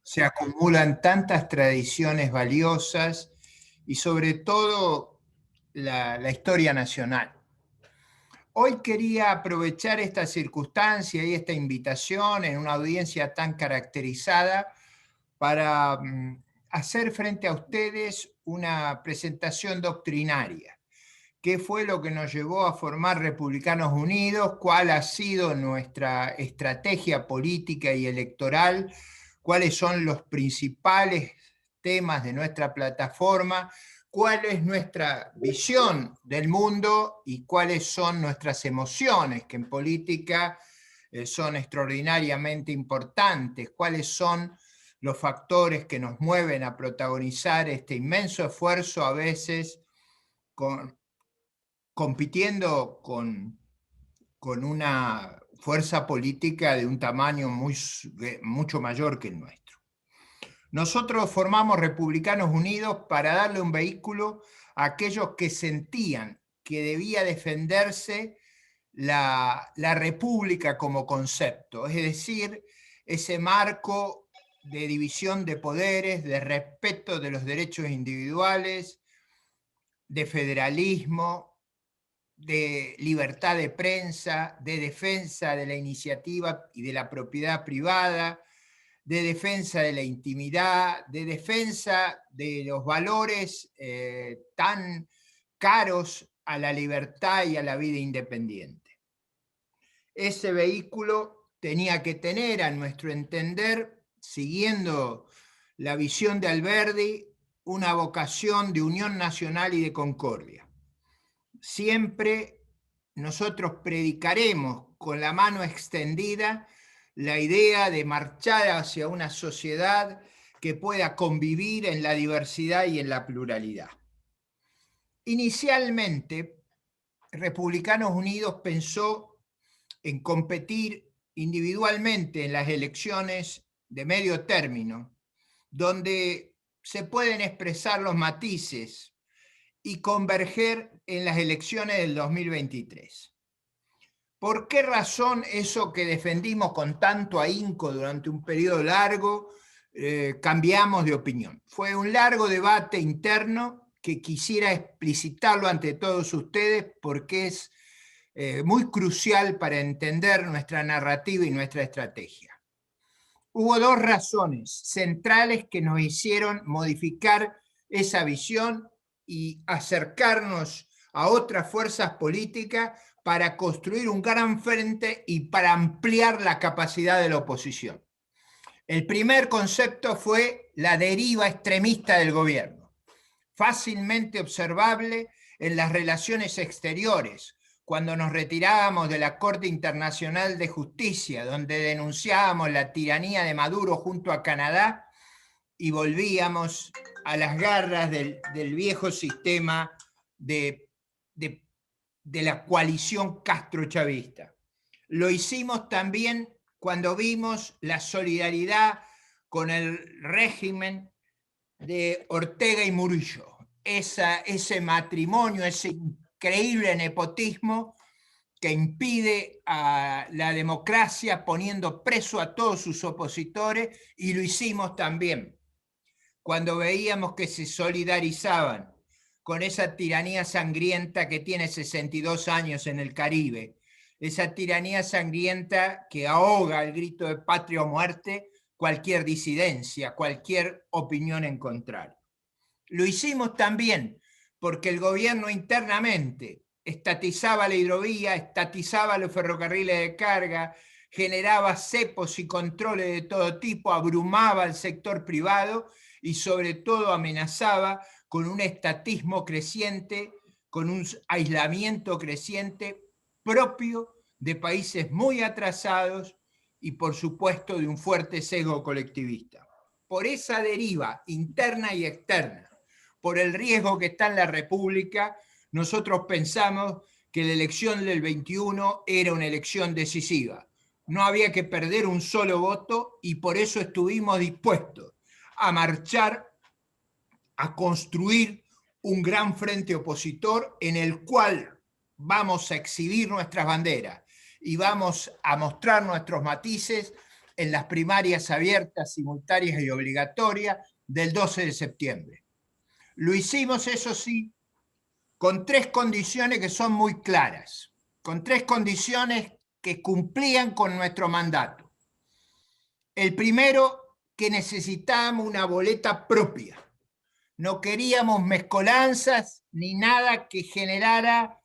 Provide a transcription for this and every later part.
se acumulan tantas tradiciones valiosas y sobre todo la historia nacional. Hoy quería aprovechar esta circunstancia y esta invitación en una audiencia tan caracterizada para hacer frente a ustedes una presentación doctrinaria. ¿Qué fue lo que nos llevó a formar Republicanos Unidos? ¿Cuál ha sido nuestra estrategia política y electoral? ¿Cuáles son los principales temas de nuestra plataforma? ¿Cuál es nuestra visión del mundo y cuáles son nuestras emociones, que en política son extraordinariamente importantes? ¿Cuáles son los factores que nos mueven a protagonizar este inmenso esfuerzo, a veces compitiendo con una fuerza política de un tamaño mucho mayor que el nuestro? Nosotros formamos Republicanos Unidos para darle un vehículo a aquellos que sentían que debía defenderse la república como concepto, es decir, ese marco de división de poderes, de respeto de los derechos individuales, de federalismo, de libertad de prensa, de defensa de la iniciativa y de la propiedad privada, de defensa de la intimidad, de defensa de los valores tan caros a la libertad y a la vida independiente. Ese vehículo tenía que tener, a nuestro entender, siguiendo la visión de Alberdi, una vocación de unión nacional y de concordia. Siempre nosotros predicaremos con la mano extendida la idea de marchar hacia una sociedad que pueda convivir en la diversidad y en la pluralidad. Inicialmente, Republicanos Unidos pensó en competir individualmente en las elecciones de medio término, donde se pueden expresar los matices y converger en las elecciones del 2023. ¿Por qué razón eso que defendimos con tanto ahínco durante un periodo largo cambiamos de opinión? Fue un largo debate interno que quisiera explicitarlo ante todos ustedes porque es muy crucial para entender nuestra narrativa y nuestra estrategia. Hubo dos razones centrales que nos hicieron modificar esa visión y acercarnos a otras fuerzas políticas para construir un gran frente y para ampliar la capacidad de la oposición. El primer concepto fue la deriva extremista del gobierno, fácilmente observable en las relaciones exteriores, cuando nos retirábamos de la Corte Internacional de Justicia, donde denunciábamos la tiranía de Maduro junto a Canadá y volvíamos a las garras del viejo sistema de la coalición castro-chavista. Lo hicimos también cuando vimos la solidaridad con el régimen de Ortega y Murillo, ese matrimonio, ese increíble nepotismo que impide a la democracia poniendo preso a todos sus opositores, y lo hicimos también cuando veíamos que se solidarizaban con esa tiranía sangrienta que tiene 62 años en el Caribe, esa tiranía sangrienta que ahoga al grito de patria o muerte cualquier disidencia, cualquier opinión en contrario. Lo hicimos también porque el gobierno internamente estatizaba la hidrovía, estatizaba los ferrocarriles de carga, generaba cepos y controles de todo tipo, abrumaba al sector privado y sobre todo amenazaba con un estatismo creciente, con un aislamiento creciente propio de países muy atrasados y por supuesto de un fuerte sesgo colectivista. Por esa deriva interna y externa, por el riesgo que está en la República, nosotros pensamos que la elección del 21 era una elección decisiva. No había que perder un solo voto y por eso estuvimos dispuestos a marchar, a construir un gran frente opositor en el cual vamos a exhibir nuestras banderas y vamos a mostrar nuestros matices en las primarias abiertas, simultáneas y obligatorias del 12 de septiembre. Lo hicimos, eso sí, con 3 condiciones que son muy claras, con 3 condiciones que cumplían con nuestro mandato. El primero, que necesitábamos una boleta propia. No queríamos mezcolanzas ni nada que generara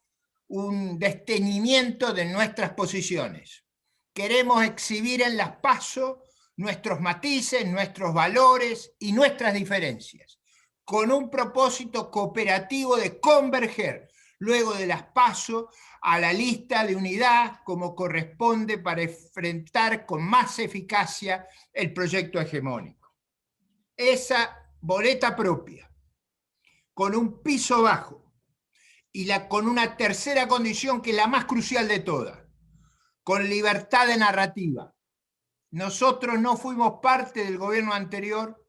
un desteñimiento de nuestras posiciones. Queremos exhibir en las PASO nuestros matices, nuestros valores y nuestras diferencias, con un propósito cooperativo de converger luego de las PASO a la lista de unidad como corresponde para enfrentar con más eficacia el proyecto hegemónico. Esa boleta propia, con un piso bajo, y con una tercera condición que es la más crucial de todas, con libertad de narrativa. Nosotros no fuimos parte del gobierno anterior,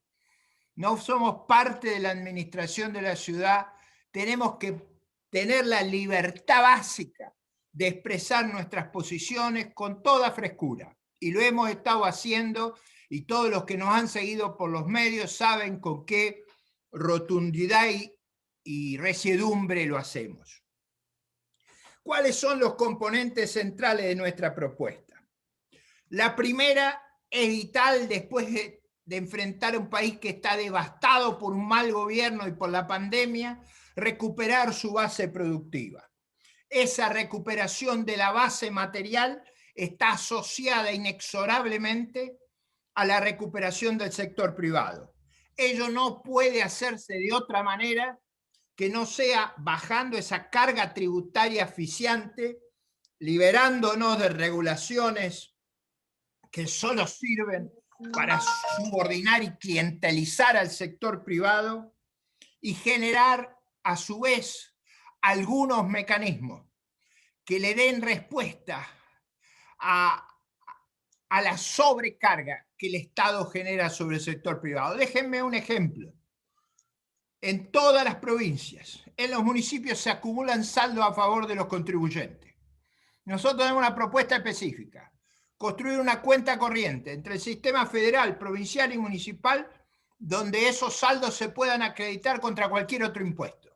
no somos parte de la administración de la ciudad, tenemos que tener la libertad básica de expresar nuestras posiciones con toda frescura. Y lo hemos estado haciendo, y todos los que nos han seguido por los medios saben con qué rotundidad y resiedumbre lo hacemos. ¿Cuáles son los componentes centrales de nuestra propuesta? La primera es vital después de enfrentar un país que está devastado por un mal gobierno y por la pandemia, recuperar su base productiva. Esa recuperación de la base material está asociada inexorablemente a la recuperación del sector privado. Ello no puede hacerse de otra manera que no sea bajando esa carga tributaria asfixiante, liberándonos de regulaciones que solo sirven para subordinar y clientelizar al sector privado y generar a su vez algunos mecanismos que le den respuesta a la sobrecarga que el Estado genera sobre el sector privado. Déjenme un ejemplo. En todas las provincias, en los municipios se acumulan saldos a favor de los contribuyentes. Nosotros tenemos una propuesta específica: construir una cuenta corriente entre el sistema federal, provincial y municipal, donde esos saldos se puedan acreditar contra cualquier otro impuesto.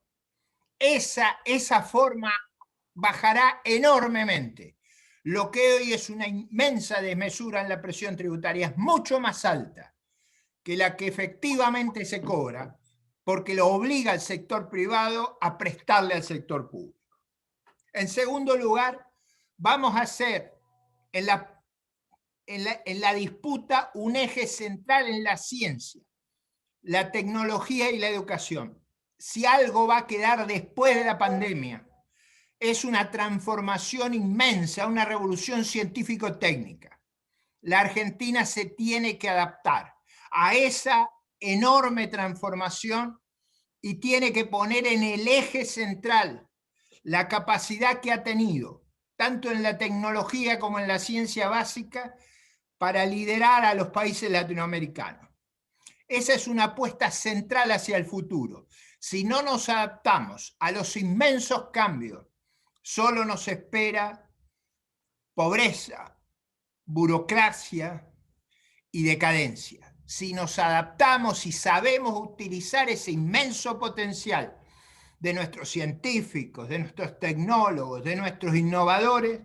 Esa forma bajará enormemente. Lo que hoy es una inmensa desmesura en la presión tributaria es mucho más alta que la que efectivamente se cobra, porque lo obliga al sector privado a prestarle al sector público. En segundo lugar, vamos a hacer en la disputa un eje central en la ciencia, la tecnología y la educación. Si algo va a quedar después de la pandemia, es una transformación inmensa, una revolución científico-técnica. La Argentina se tiene que adaptar a esa enorme transformación y tiene que poner en el eje central la capacidad que ha tenido, tanto en la tecnología como en la ciencia básica, para liderar a los países latinoamericanos. Esa es una apuesta central hacia el futuro. Si no nos adaptamos a los inmensos cambios, solo nos espera pobreza, burocracia y decadencia. Si nos adaptamos y sabemos utilizar ese inmenso potencial de nuestros científicos, de nuestros tecnólogos, de nuestros innovadores,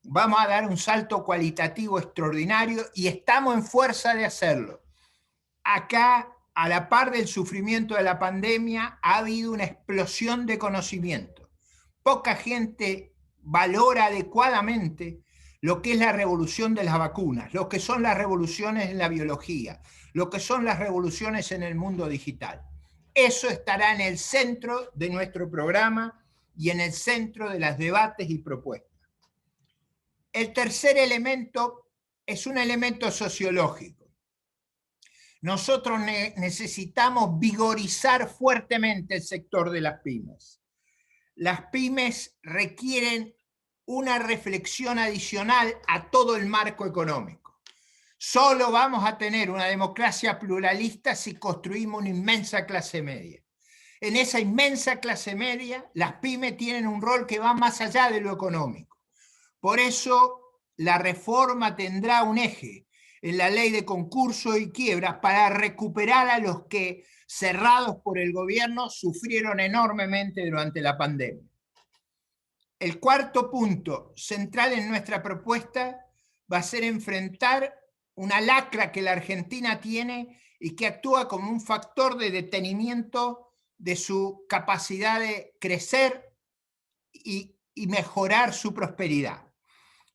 vamos a dar un salto cualitativo extraordinario y estamos en fuerza de hacerlo. Acá, a la par del sufrimiento de la pandemia, ha habido una explosión de conocimiento. Poca gente valora adecuadamente lo que es la revolución de las vacunas, lo que son las revoluciones en la biología, lo que son las revoluciones en el mundo digital. Eso estará en el centro de nuestro programa y en el centro de los debates y propuestas. El tercer elemento es un elemento sociológico. Nosotros necesitamos vigorizar fuertemente el sector de las pymes. Las pymes requieren una reflexión adicional a todo el marco económico. Solo vamos a tener una democracia pluralista si construimos una inmensa clase media. En esa inmensa clase media, las pymes tienen un rol que va más allá de lo económico. Por eso, la reforma tendrá un eje en la ley de concurso y quiebras para recuperar a los que, cerrados por el gobierno, sufrieron enormemente durante la pandemia. El cuarto punto central en nuestra propuesta va a ser enfrentar una lacra que la Argentina tiene y que actúa como un factor de detenimiento de su capacidad de crecer y mejorar su prosperidad,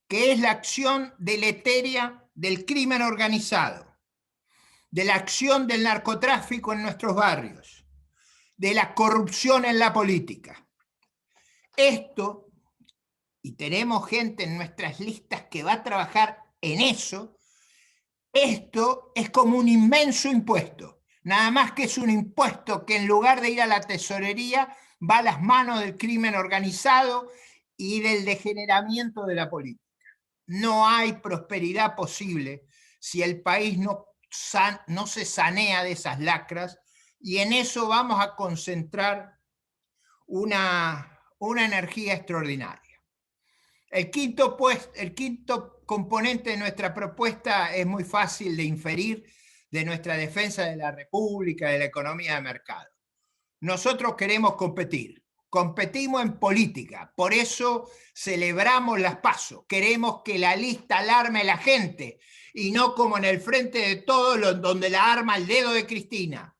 que es la acción deletérea del crimen organizado, de la acción del narcotráfico en nuestros barrios, de la corrupción en la política. Esto, y tenemos gente en nuestras listas que va a trabajar en eso, esto es como un inmenso impuesto, nada más que es un impuesto que en lugar de ir a la tesorería va a las manos del crimen organizado y del degeneramiento de la política. No hay prosperidad posible si el país no se sanea de esas lacras, y en eso vamos a concentrar una energía extraordinaria. El quinto componente de nuestra propuesta es muy fácil de inferir de nuestra defensa de la República, de la economía de mercado. Nosotros queremos competir. Competimos en política, por eso celebramos las PASO. Queremos que la lista la arme la gente y no como en el Frente de Todos, donde la arma el dedo de Cristina.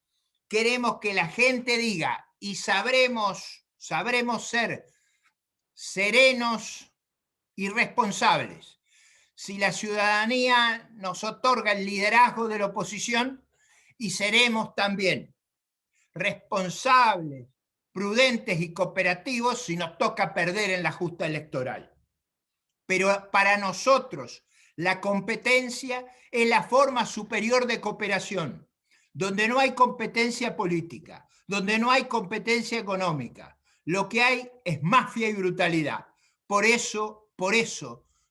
Queremos que la gente diga, y sabremos ser serenos y responsables. Si la ciudadanía nos otorga el liderazgo de la oposición, y seremos también responsables, prudentes y cooperativos si nos toca perder en la justa electoral. Pero para nosotros la competencia es la forma superior de cooperación, donde no hay competencia política, donde no hay competencia económica. Lo que hay es mafia y brutalidad. Por eso,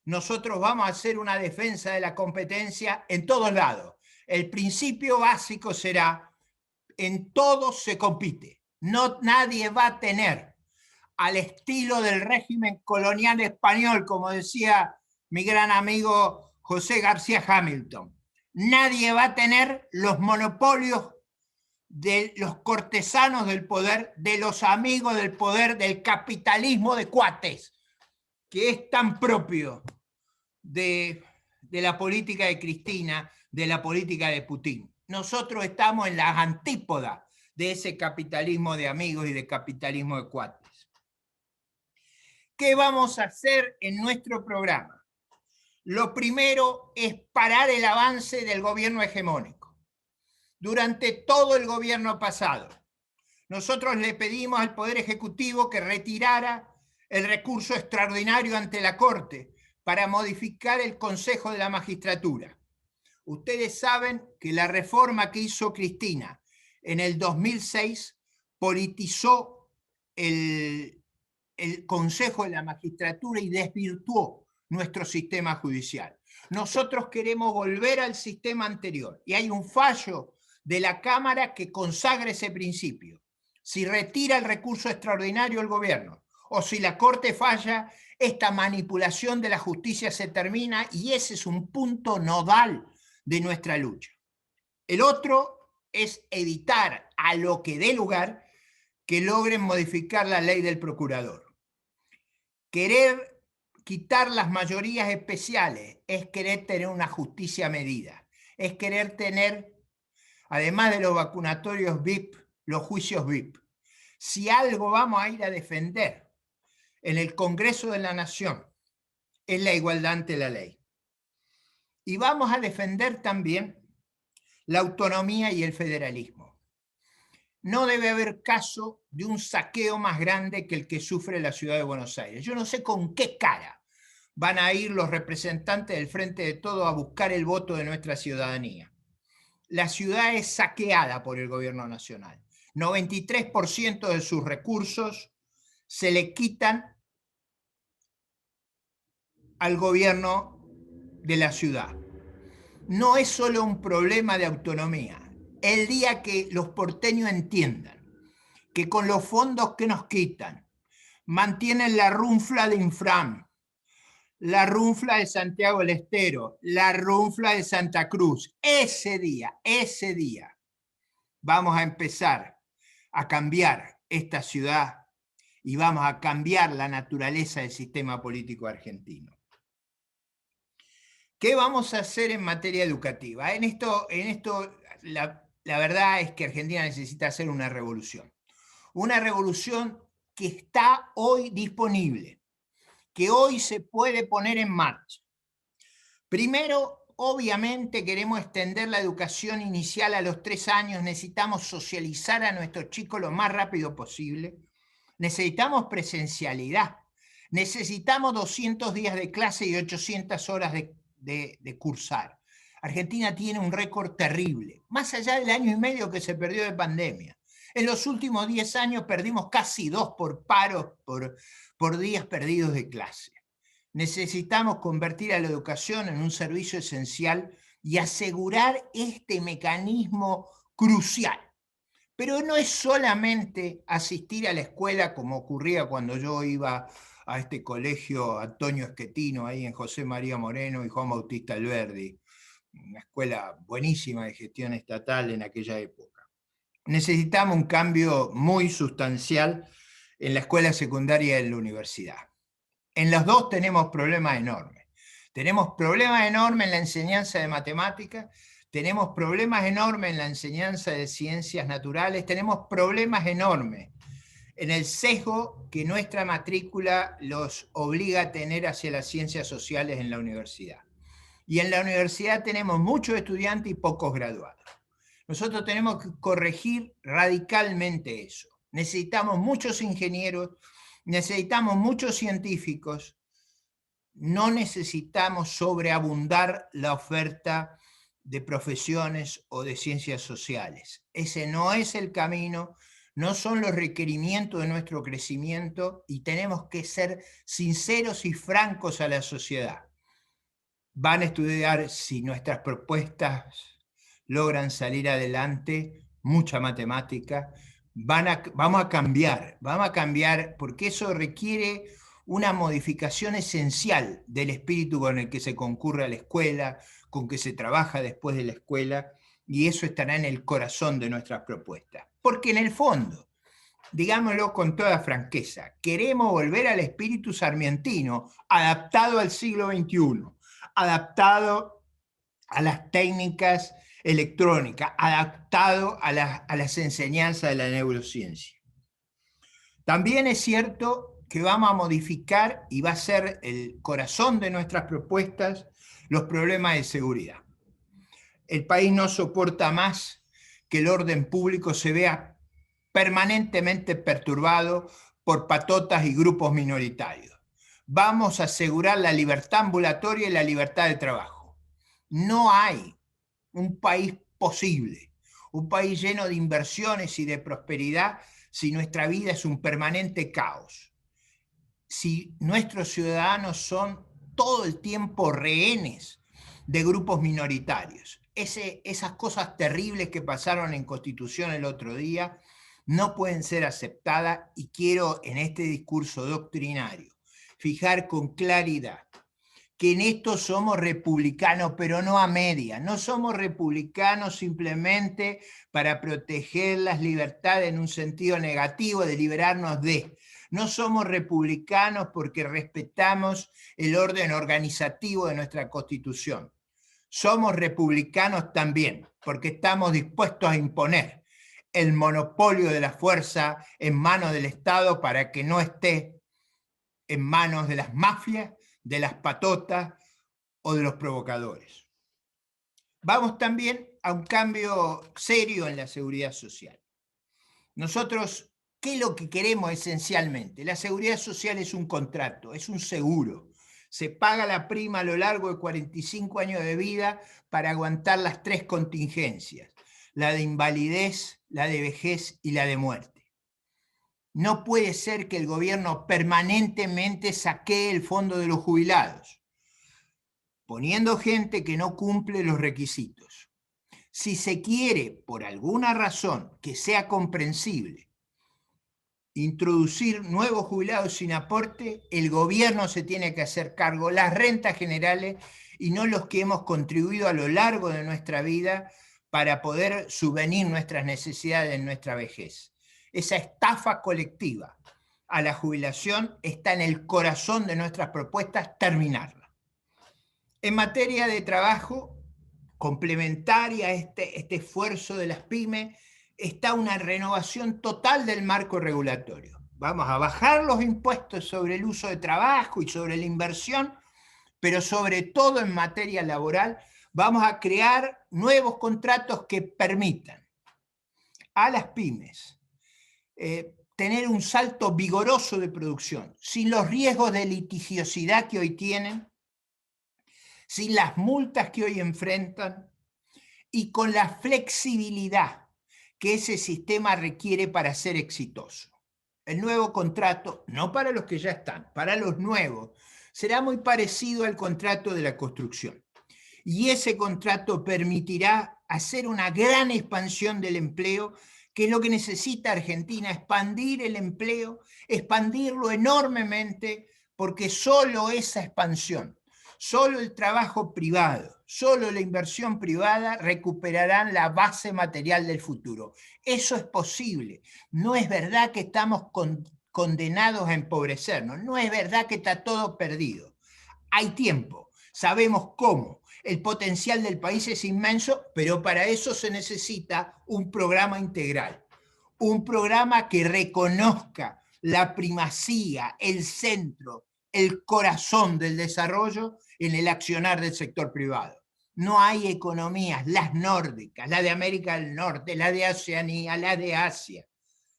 nosotros vamos a hacer una defensa de la competencia en todos lados. El principio básico será: en todo se compite. No, nadie va a tener, al estilo del régimen colonial español, como decía mi gran amigo José García Hamilton, nadie va a tener los monopolios de los cortesanos del poder, de los amigos del poder, del capitalismo de cuates, que es tan propio de la política de Cristina, de la política de Putin. Nosotros estamos en las antípodas de ese capitalismo de amigos y de capitalismo de cuates. ¿Qué vamos a hacer en nuestro programa? Lo primero es parar el avance del gobierno hegemónico. Durante todo el gobierno pasado, nosotros le pedimos al Poder Ejecutivo que retirara el recurso extraordinario ante la Corte para modificar el Consejo de la Magistratura. Ustedes saben que la reforma que hizo Cristina en el 2006 politizó el Consejo de la Magistratura y desvirtuó nuestro sistema judicial. Nosotros queremos volver al sistema anterior y hay un fallo de la Cámara que consagra ese principio. Si retira el recurso extraordinario el gobierno o si la Corte falla, esta manipulación de la justicia se termina, y ese es un punto nodal de nuestra lucha. El otro es evitar, a lo que dé lugar, que logren modificar la ley del procurador. Querer quitar las mayorías especiales es querer tener una justicia medida, es querer tener, además de los vacunatorios VIP, los juicios VIP. Si algo vamos a ir a defender en el Congreso de la Nación es la igualdad ante la ley. Y vamos a defender también la autonomía y el federalismo. No debe haber caso de un saqueo más grande que el que sufre la ciudad de Buenos Aires. Yo no sé con qué cara van a ir los representantes del Frente de Todos a buscar el voto de nuestra ciudadanía. La ciudad es saqueada por el gobierno nacional. 93% de sus recursos se le quitan al gobierno de la ciudad. No es solo un problema de autonomía. El día que los porteños entiendan que con los fondos que nos quitan mantienen la runfla de Infram, la runfla de Santiago del Estero, la runfla de Santa Cruz. Ese día, vamos a empezar a cambiar esta ciudad y vamos a cambiar la naturaleza del sistema político argentino. ¿Qué vamos a hacer en materia educativa? En esto la verdad es que Argentina necesita hacer una revolución que está hoy disponible, que hoy se puede poner en marcha. Primero, obviamente queremos extender la educación inicial a los 3 años, necesitamos socializar a nuestros chicos lo más rápido posible, necesitamos presencialidad, necesitamos 200 días de clase y 800 horas de cursar. Argentina tiene un récord terrible, más allá del año y medio que se perdió de pandemia. En los últimos 10 años perdimos casi 2 por paros, por días perdidos de clase. Necesitamos convertir a la educación en un servicio esencial y asegurar este mecanismo crucial. Pero no es solamente asistir a la escuela como ocurría cuando yo iba a este colegio Antonio Esquetino, ahí en José María Moreno y Juan Bautista Alberdi, una escuela buenísima de gestión estatal en aquella época. Necesitamos un cambio muy sustancial en la escuela secundaria y en la universidad. En los dos tenemos problemas enormes. Tenemos problemas enormes en la enseñanza de matemáticas, tenemos problemas enormes en la enseñanza de ciencias naturales, tenemos problemas enormes en el sesgo que nuestra matrícula los obliga a tener hacia las ciencias sociales en la universidad. Y en la universidad tenemos muchos estudiantes y pocos graduados. Nosotros tenemos que corregir radicalmente eso. Necesitamos muchos ingenieros, necesitamos muchos científicos, no necesitamos sobreabundar la oferta de profesiones o de ciencias sociales. Ese no es el camino, no son los requerimientos de nuestro crecimiento y tenemos que ser sinceros y francos a la sociedad. Van a estudiar, si nuestras propuestas logran salir adelante, mucha matemática. Vamos a cambiar porque eso requiere una modificación esencial del espíritu con el que se concurre a la escuela, con que se trabaja después de la escuela, y eso estará en el corazón de nuestras propuestas. Porque en el fondo, digámoslo con toda franqueza, queremos volver al espíritu sarmientino, adaptado al siglo XXI, adaptado a las técnicas electrónicas, adaptado a las enseñanzas de la neurociencia. También es cierto que vamos a modificar, y va a ser el corazón de nuestras propuestas, los problemas de seguridad. El país no soporta más que el orden público se vea permanentemente perturbado por patotas y grupos minoritarios. Vamos a asegurar la libertad ambulatoria y la libertad de trabajo. No hay un país posible, un país lleno de inversiones y de prosperidad, si nuestra vida es un permanente caos, si nuestros ciudadanos son todo el tiempo rehenes de grupos minoritarios. Esas cosas terribles que pasaron en Constitución el otro día no pueden ser aceptadas, y quiero en este discurso doctrinario fijar con claridad que en esto somos republicanos, pero no a media. No somos republicanos simplemente para proteger las libertades en un sentido negativo, de liberarnos de. No somos republicanos porque respetamos el orden organizativo de nuestra Constitución. Somos republicanos también porque estamos dispuestos a imponer el monopolio de la fuerza en manos del Estado para que no esté en manos de las mafias, de las patotas o de los provocadores. Vamos también a un cambio serio en la seguridad social. Nosotros, ¿qué es lo que queremos esencialmente? La seguridad social es un contrato, es un seguro. Se paga la prima a lo largo de 45 años de vida para aguantar las 3 contingencias: la de invalidez, la de vejez y la de muerte. No puede ser que el gobierno permanentemente saquee el fondo de los jubilados, poniendo gente que no cumple los requisitos. Si se quiere, por alguna razón que sea comprensible, introducir nuevos jubilados sin aporte, el gobierno se tiene que hacer cargo, las rentas generales, y no los que hemos contribuido a lo largo de nuestra vida para poder subvenir nuestras necesidades en nuestra vejez. Esa estafa colectiva a la jubilación está en el corazón de nuestras propuestas, terminarla. En materia de trabajo, complementaria a este esfuerzo de las pymes, está una renovación total del marco regulatorio. Vamos a bajar los impuestos sobre el uso de trabajo y sobre la inversión, pero sobre todo en materia laboral vamos a crear nuevos contratos que permitan a las pymes tener un salto vigoroso de producción, sin los riesgos de litigiosidad que hoy tienen, sin las multas que hoy enfrentan y con la flexibilidad que ese sistema requiere para ser exitoso. El nuevo contrato, no para los que ya están, para los nuevos, será muy parecido al contrato de la construcción. Y ese contrato permitirá hacer una gran expansión del empleo, que es lo que necesita Argentina, expandir el empleo, expandirlo enormemente, porque solo esa expansión, solo el trabajo privado, solo la inversión privada recuperarán la base material del futuro. Eso es posible. No es verdad que estamos condenados a empobrecernos. No es verdad que está todo perdido. Hay tiempo. Sabemos cómo. El potencial del país es inmenso, pero para eso se necesita un programa integral. Un programa que reconozca la primacía, el centro, el corazón del desarrollo en el accionar del sector privado. No hay economías, las nórdicas, la de América del Norte, la de Oceanía, la de Asia,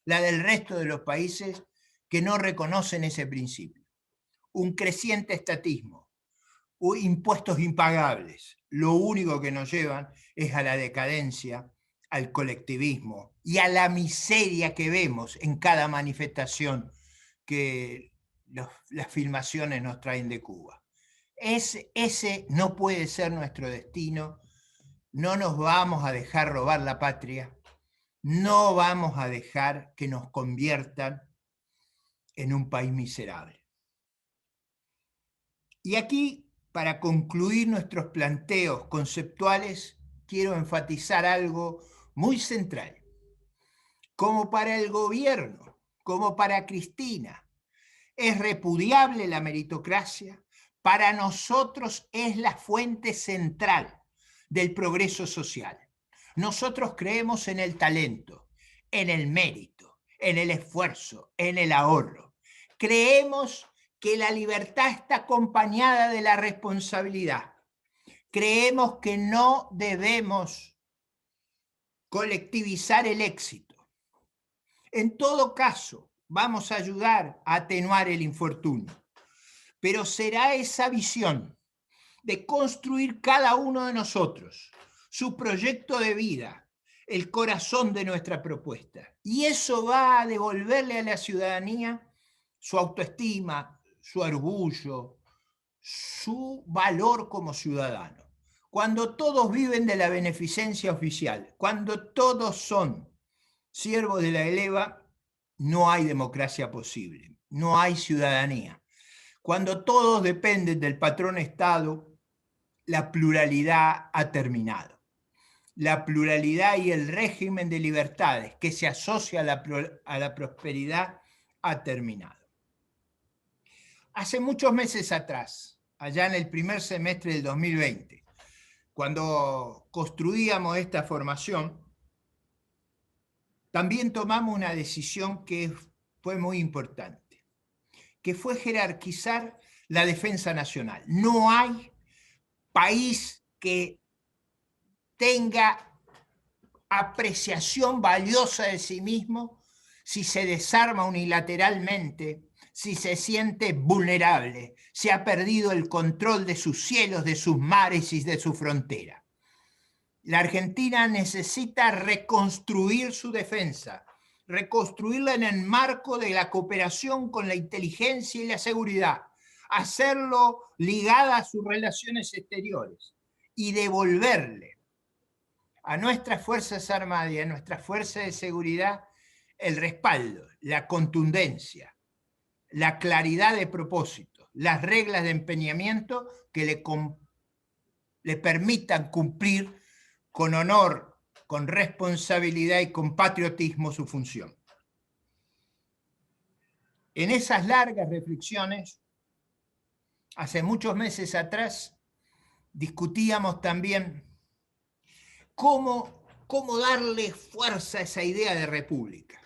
la del resto de los países que no reconocen ese principio. Un creciente estatismo, impuestos impagables, lo único que nos llevan es a la decadencia, al colectivismo y a la miseria que vemos en cada manifestación que las filmaciones nos traen de Cuba. Ese no puede ser nuestro destino. No nos vamos a dejar robar la patria, no vamos a dejar que nos conviertan en un país miserable. Y aquí, para concluir nuestros planteos conceptuales, quiero enfatizar algo muy central. Como para el gobierno, como para Cristina, es repudiable la meritocracia, para nosotros es la fuente central del progreso social. Nosotros creemos en el talento, en el mérito, en el esfuerzo, en el ahorro. Creemos que la libertad está acompañada de la responsabilidad. Creemos que no debemos colectivizar el éxito. En todo caso, vamos a ayudar a atenuar el infortunio, pero será esa visión de construir cada uno de nosotros su proyecto de vida, el corazón de nuestra propuesta. Y eso va a devolverle a la ciudadanía su autoestima, su orgullo, su valor como ciudadano. Cuando todos viven de la beneficencia oficial, cuando todos son siervos de la eleva, no hay democracia posible, no hay ciudadanía. Cuando todos dependen del patrón Estado, la pluralidad ha terminado. La pluralidad y el régimen de libertades que se asocia a la prosperidad ha terminado. Hace muchos meses atrás, allá en el primer semestre del 2020, cuando construíamos esta formación, también tomamos una decisión que fue muy importante, que fue jerarquizar la defensa nacional. No hay país que tenga apreciación valiosa de sí mismo si se desarma unilateralmente, si se siente vulnerable, si ha perdido el control de sus cielos, de sus mares y de su frontera. La Argentina necesita reconstruir su defensa, reconstruirla en el marco de la cooperación con la inteligencia y la seguridad, hacerlo ligada a sus relaciones exteriores y devolverle a nuestras Fuerzas Armadas y a nuestras fuerzas de seguridad el respaldo, la contundencia, la claridad de propósito, las reglas de empeñamiento que le permitan cumplir con honor, con responsabilidad y con patriotismo su función. En esas largas reflexiones, hace muchos meses atrás, discutíamos también cómo darle fuerza a esa idea de república.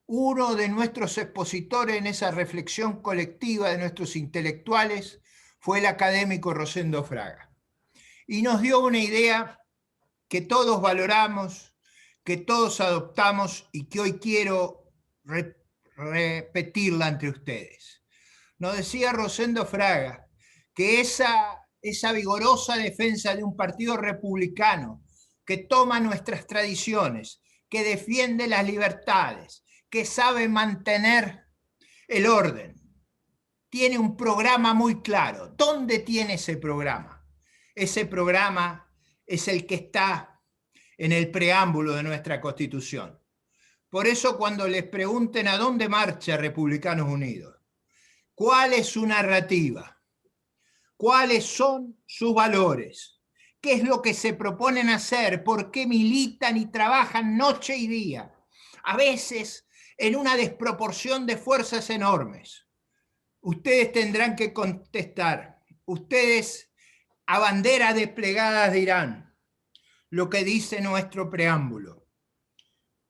Uno de nuestros expositores en esa reflexión colectiva de nuestros intelectuales fue el académico Rosendo Fraga. Y nos dio una idea que todos valoramos, que todos adoptamos y que hoy quiero repetirla entre ustedes. Nos decía Rosendo Fraga que esa vigorosa defensa de un partido republicano que toma nuestras tradiciones, que defiende las libertades, que sabe mantener el orden, tiene un programa muy claro. ¿Dónde tiene ese programa? Ese programa es el que está en el preámbulo de nuestra Constitución. Por eso, cuando les pregunten a dónde marcha Republicanos Unidos, cuál es su narrativa, cuáles son sus valores, qué es lo que se proponen hacer, por qué militan y trabajan noche y día, a veces en una desproporción de fuerzas enormes, ustedes tendrán que contestar, ustedes a bandera desplegada dirán lo que dice nuestro preámbulo,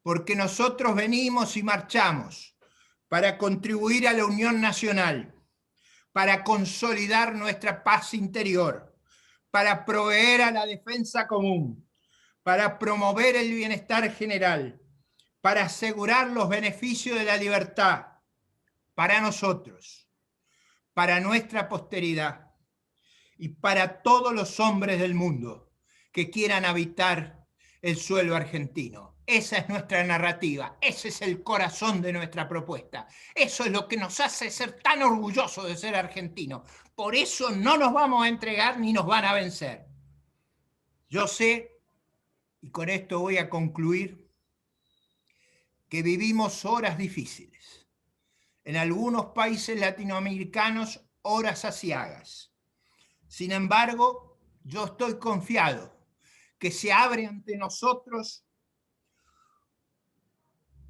porque nosotros venimos y marchamos para contribuir a la unión nacional, para consolidar nuestra paz interior, para proveer a la defensa común, para promover el bienestar general, para asegurar los beneficios de la libertad para nosotros, para nuestra posteridad y para todos los hombres del mundo que quieran habitar el suelo argentino. Esa es nuestra narrativa, ese es el corazón de nuestra propuesta. Eso es lo que nos hace ser tan orgullosos de ser argentinos. Por eso no nos vamos a entregar ni nos van a vencer. Yo sé, y con esto voy a concluir, que vivimos horas difíciles. En algunos países latinoamericanos, horas aciagas. Sin embargo, yo estoy confiado que se abre ante nosotros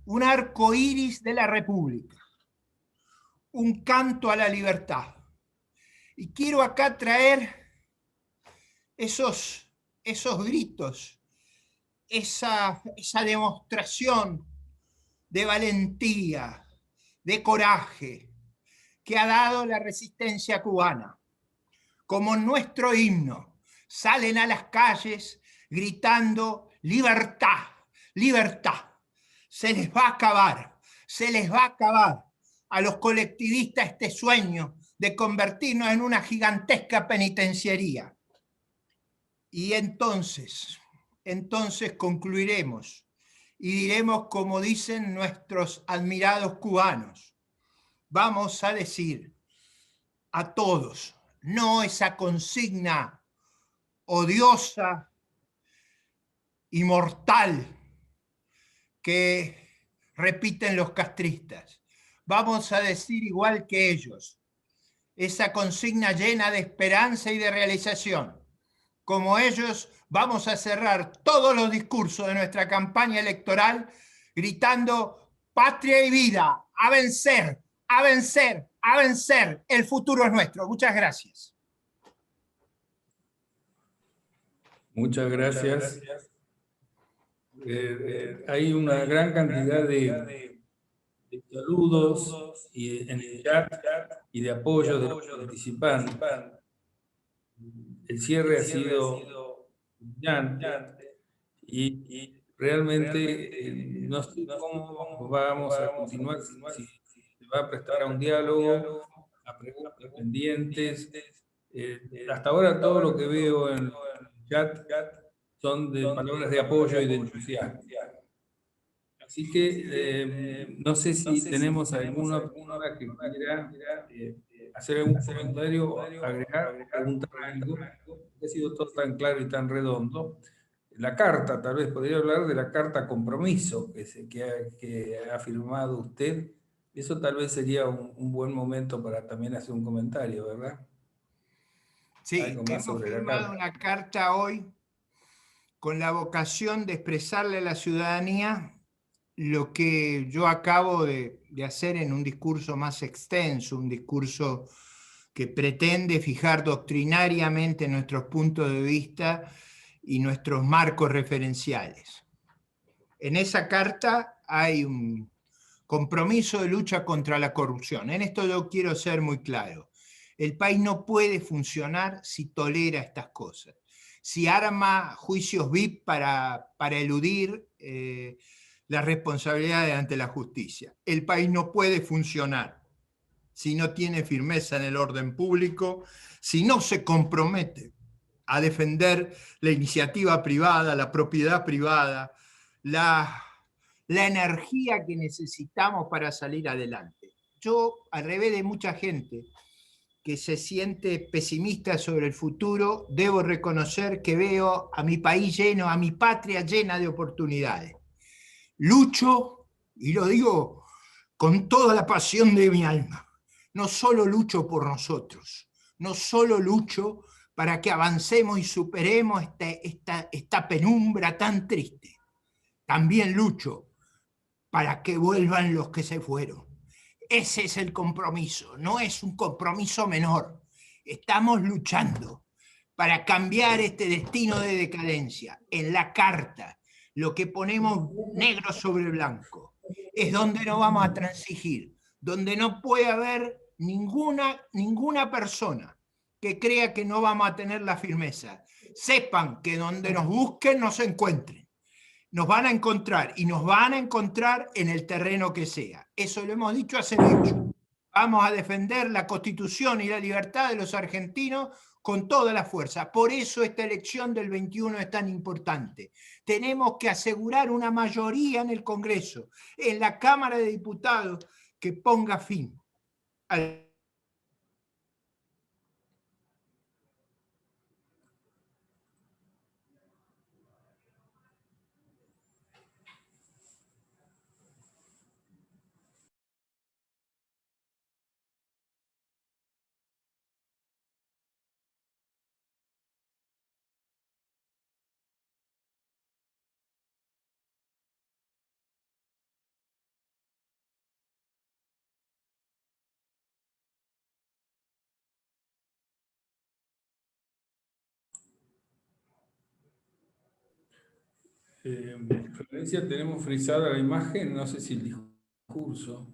un arco iris de la República, un canto a la libertad. Y quiero acá traer esos gritos, esa demostración de valentía, de coraje que ha dado la resistencia cubana. Como nuestro himno, salen a las calles gritando libertad, libertad. Se les va a acabar a los colectivistas este sueño de convertirnos en una gigantesca penitenciaría. Y entonces concluiremos y diremos, como dicen nuestros admirados cubanos, vamos a decir a todos, no esa consigna odiosa y mortal que repiten los castristas. Vamos a decir igual que ellos, esa consigna llena de esperanza y de realización. Como ellos, vamos a cerrar todos los discursos de nuestra campaña electoral gritando patria y vida, a vencer, a vencer, a vencer, el futuro es nuestro. Muchas gracias. Muchas gracias. Hay una gran cantidad de saludos y en el chat y de apoyo de los participantes. El cierre ha sido brillante y realmente no sé cómo vamos a continuar, si se va a prestar a un diálogo, a preguntas pendientes. Hasta ahora todo lo que veo en el chat son de palabras de apoyo y de entusiasmo. Así que no sé si tenemos alguna persona que quiera hacer algún comentario, agregar o preguntar algo. Ha sido todo tan claro y tan redondo. la carta, tal vez podría hablar de la carta compromiso que ha firmado usted. Eso tal vez sería un buen momento para también hacer un comentario, ¿verdad? Sí, Algo más hemos sobre la firmado carta. una carta hoy con la vocación de expresarle a la ciudadanía lo que yo acabo de hacer en un discurso más extenso, un discurso que pretende fijar doctrinariamente nuestros puntos de vista y nuestros marcos referenciales. En esa carta hay un compromiso de lucha contra la corrupción. En esto yo quiero ser muy claro. El país no puede funcionar si tolera estas cosas. Si arma juicios VIP para eludir las responsabilidades ante la justicia. El país no puede funcionar si no tiene firmeza en el orden público, si no se compromete a defender la iniciativa privada, la propiedad privada, la energía que necesitamos para salir adelante. Yo, al revés de mucha gente que se siente pesimista sobre el futuro, debo reconocer que veo a mi país lleno, a mi patria llena de oportunidades. Lucho, y lo digo con toda la pasión de mi alma, no solo lucho por nosotros, no solo lucho para que avancemos y superemos esta penumbra tan triste, también lucho para que vuelvan los que se fueron. Ese es el compromiso, no es un compromiso menor. Estamos luchando para cambiar este destino de decadencia. En la carta, lo que ponemos negro sobre blanco, es donde no vamos a transigir, donde no puede haber ninguna persona que crea que no vamos a tener la firmeza. Sepan que donde nos busquen nos encuentren. Nos van a encontrar y nos van a encontrar en el terreno que sea. Eso lo hemos dicho hace mucho. Vamos a defender la Constitución y la libertad de los argentinos con toda la fuerza. Por eso esta elección del 21 es tan importante. Tenemos que asegurar una mayoría en el Congreso, en la Cámara de Diputados, que ponga fin al Florencia, tenemos frisada la imagen, no sé si el discurso.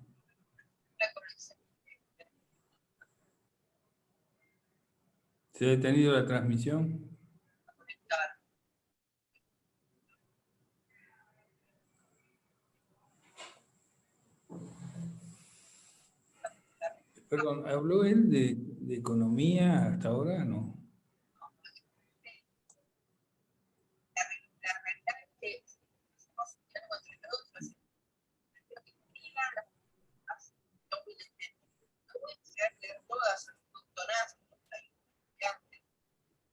¿Se ha detenido la transmisión? Perdón, ¿habló él de economía hasta ahora? No.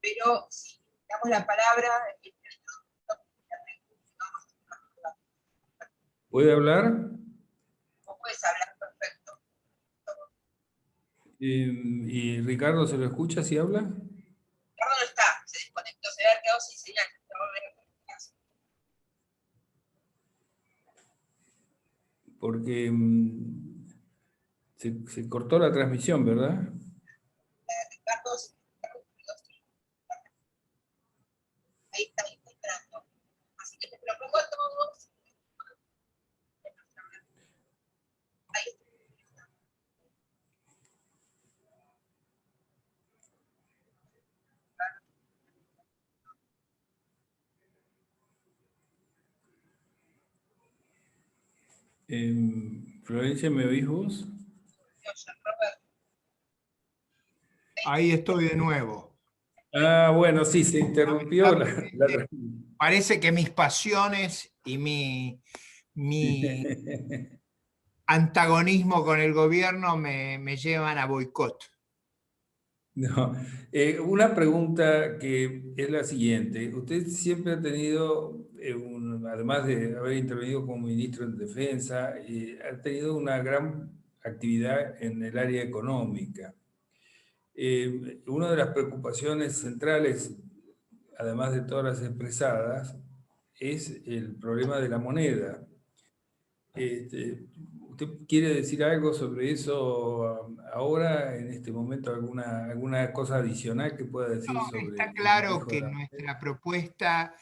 Pero si damos la palabra. ¿Puede hablar? No puedes hablar perfecto. ¿Y Ricardo se lo escucha si habla? Ricardo no está, se desconectó, se había quedado sin señal. Porque se cortó la transmisión, ¿verdad? Ricardo, ahí está entrando. Así que te propongo a todos. Ahí está. Florencia, ¿me oís vos? Ahí estoy de nuevo. Ah, bueno, sí, se interrumpió la Parece que mis pasiones y mi antagonismo con el gobierno me llevan a boicot. No, una pregunta que es la siguiente. Usted siempre ha tenido, además de haber intervenido como ministro de Defensa, ha tenido una gran actividad en el área económica. Una de las preocupaciones centrales, además de todas las expresadas, es el problema de la moneda. ¿Usted quiere decir algo sobre eso ahora, en este momento, alguna cosa adicional que pueda decir sobre Está el claro manejo de que la en moneda? nuestra propuesta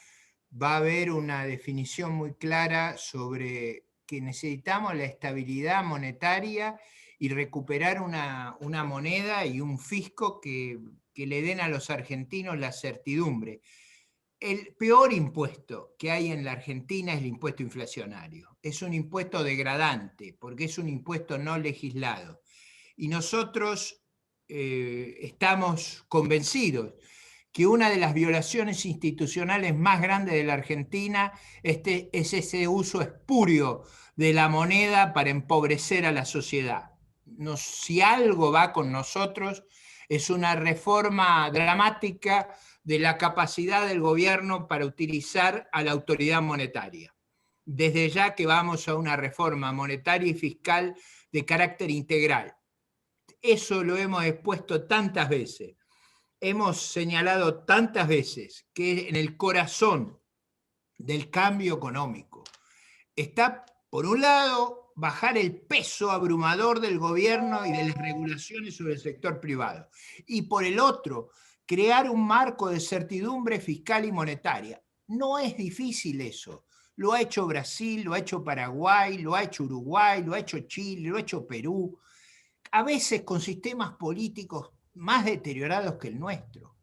va a haber una definición muy clara sobre que necesitamos la estabilidad monetaria y recuperar una moneda y un fisco que le den a los argentinos la certidumbre. El peor impuesto que hay en la Argentina es el impuesto inflacionario. Es un impuesto degradante porque es un impuesto no legislado. Y nosotros estamos convencidos que una de las violaciones institucionales más grandes de la Argentina es ese uso espurio de la moneda para empobrecer a la sociedad. Si algo va con nosotros, es una reforma dramática de la capacidad del gobierno para utilizar a la autoridad monetaria. Desde ya que vamos a una reforma monetaria y fiscal de carácter integral. Eso lo hemos expuesto tantas veces. Hemos señalado tantas veces que en el corazón del cambio económico está, por un lado, bajar el peso abrumador del gobierno y de las regulaciones sobre el sector privado, y por el otro, crear un marco de certidumbre fiscal y monetaria. No es difícil eso. Lo ha hecho Brasil, lo ha hecho Paraguay, lo ha hecho Uruguay, lo ha hecho Chile, lo ha hecho Perú, a veces con sistemas políticos más deteriorados que el nuestro.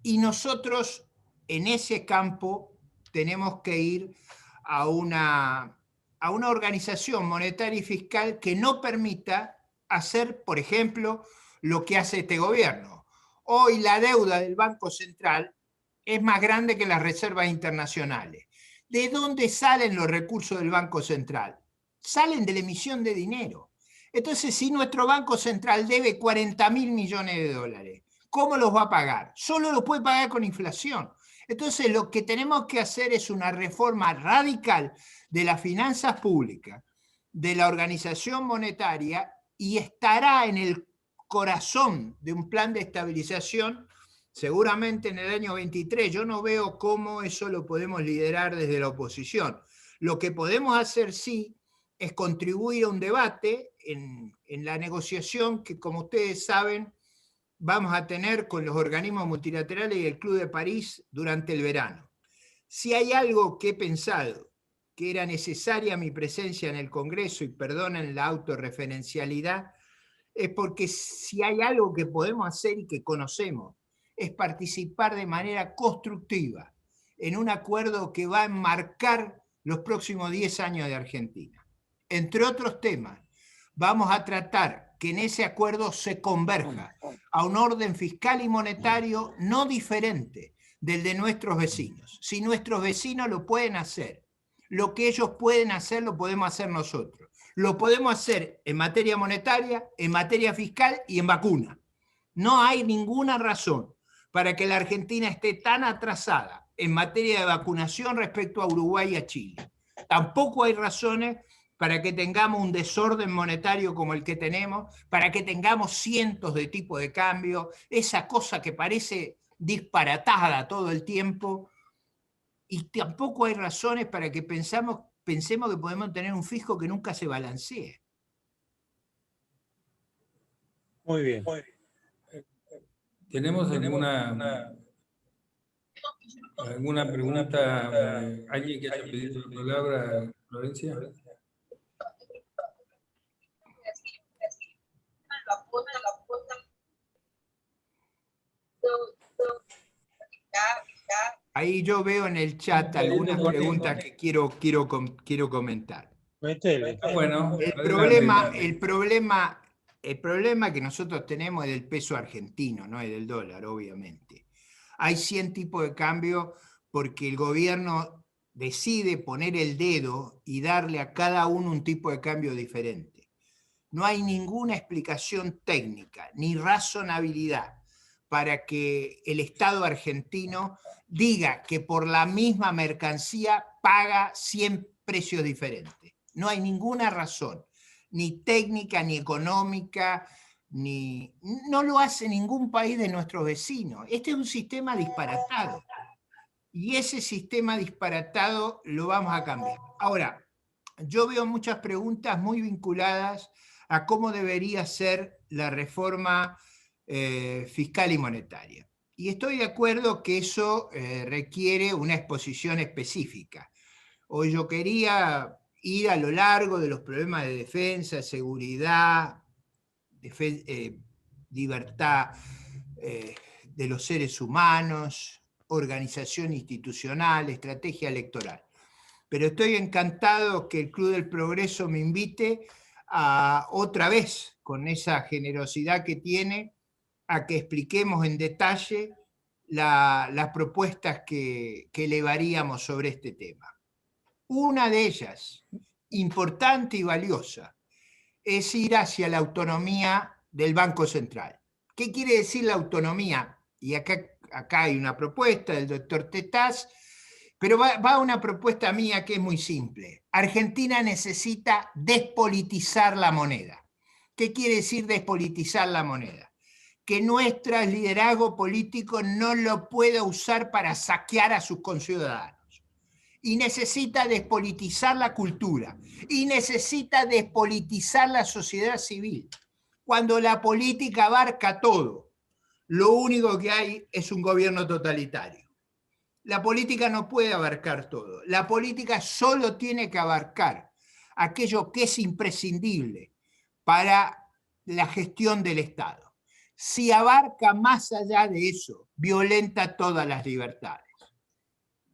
Y nosotros en ese campo tenemos que ir a una organización monetaria y fiscal que no permita hacer, por ejemplo, lo que hace este gobierno. Hoy la deuda del Banco Central es más grande que las reservas internacionales. ¿De dónde salen los recursos del Banco Central? Salen de la emisión de dinero. Entonces, si nuestro Banco Central debe 40.000 millones de dólares, ¿cómo los va a pagar? Solo los puede pagar con inflación. Entonces, lo que tenemos que hacer es una reforma radical de las finanzas públicas, de la organización monetaria, y estará en el corazón de un plan de estabilización seguramente en el año 23. Yo no veo cómo eso lo podemos liderar desde la oposición. Lo que podemos hacer sí es contribuir a un debate en la negociación que, como ustedes saben, vamos a tener con los organismos multilaterales y el Club de París durante el verano. Si hay algo que he pensado que era necesaria mi presencia en el Congreso, y perdonen la autorreferencialidad, es porque si hay algo que podemos hacer y que conocemos, es participar de manera constructiva en un acuerdo que va a enmarcar los próximos 10 años de Argentina. Entre otros temas, vamos a tratar que en ese acuerdo se converja a un orden fiscal y monetario no diferente del de nuestros vecinos. Si nuestros vecinos lo pueden hacer, lo que ellos pueden hacer lo podemos hacer nosotros. Lo podemos hacer en materia monetaria, en materia fiscal y en vacuna. No hay ninguna razón para que la Argentina esté tan atrasada en materia de vacunación respecto a Uruguay y a Chile. Tampoco hay razones para que tengamos un desorden monetario como el que tenemos, para que tengamos cientos de tipos de cambio, esa cosa que parece disparatada todo el tiempo, y tampoco hay razones para que pensemos que podemos tener un fisco que nunca se balancee. Muy bien. ¿Tenemos alguna pregunta? ¿Alguien que haya pedido la palabra, Florencia? Ahí yo veo en el chat algunas preguntas que quiero comentar. Métele. Bueno, El problema que nosotros tenemos es del peso argentino, no es del dólar, obviamente. Hay 100 tipos de cambio porque el gobierno decide poner el dedo y darle a cada uno un tipo de cambio diferente. No hay ninguna explicación técnica ni razonabilidad para que el Estado argentino diga que por la misma mercancía paga 100 precios diferentes. No hay ninguna razón, ni técnica, ni económica, no lo hace ningún país de nuestros vecinos. Este es un sistema disparatado. Y ese sistema disparatado lo vamos a cambiar. Ahora, yo veo muchas preguntas muy vinculadas a cómo debería ser la reforma fiscal y monetaria. Y estoy de acuerdo que eso requiere una exposición específica. Hoy yo quería ir a lo largo de los problemas de defensa, seguridad, libertad de los seres humanos, organización institucional, estrategia electoral. Pero estoy encantado que el Club del Progreso me invite a, otra vez, con esa generosidad que tiene, a que expliquemos en detalle las propuestas que elevaríamos sobre este tema. Una de ellas, importante y valiosa, es ir hacia la autonomía del Banco Central. ¿Qué quiere decir la autonomía? Y acá hay una propuesta del doctor Tetaz, pero va una propuesta mía que es muy simple. Argentina necesita despolitizar la moneda. ¿Qué quiere decir despolitizar la moneda? Que nuestro liderazgo político no lo pueda usar para saquear a sus conciudadanos. Y necesita despolitizar la cultura. Y necesita despolitizar la sociedad civil. Cuando la política abarca todo, lo único que hay es un gobierno totalitario. La política no puede abarcar todo. La política solo tiene que abarcar aquello que es imprescindible para la gestión del Estado. Si abarca más allá de eso, violenta todas las libertades.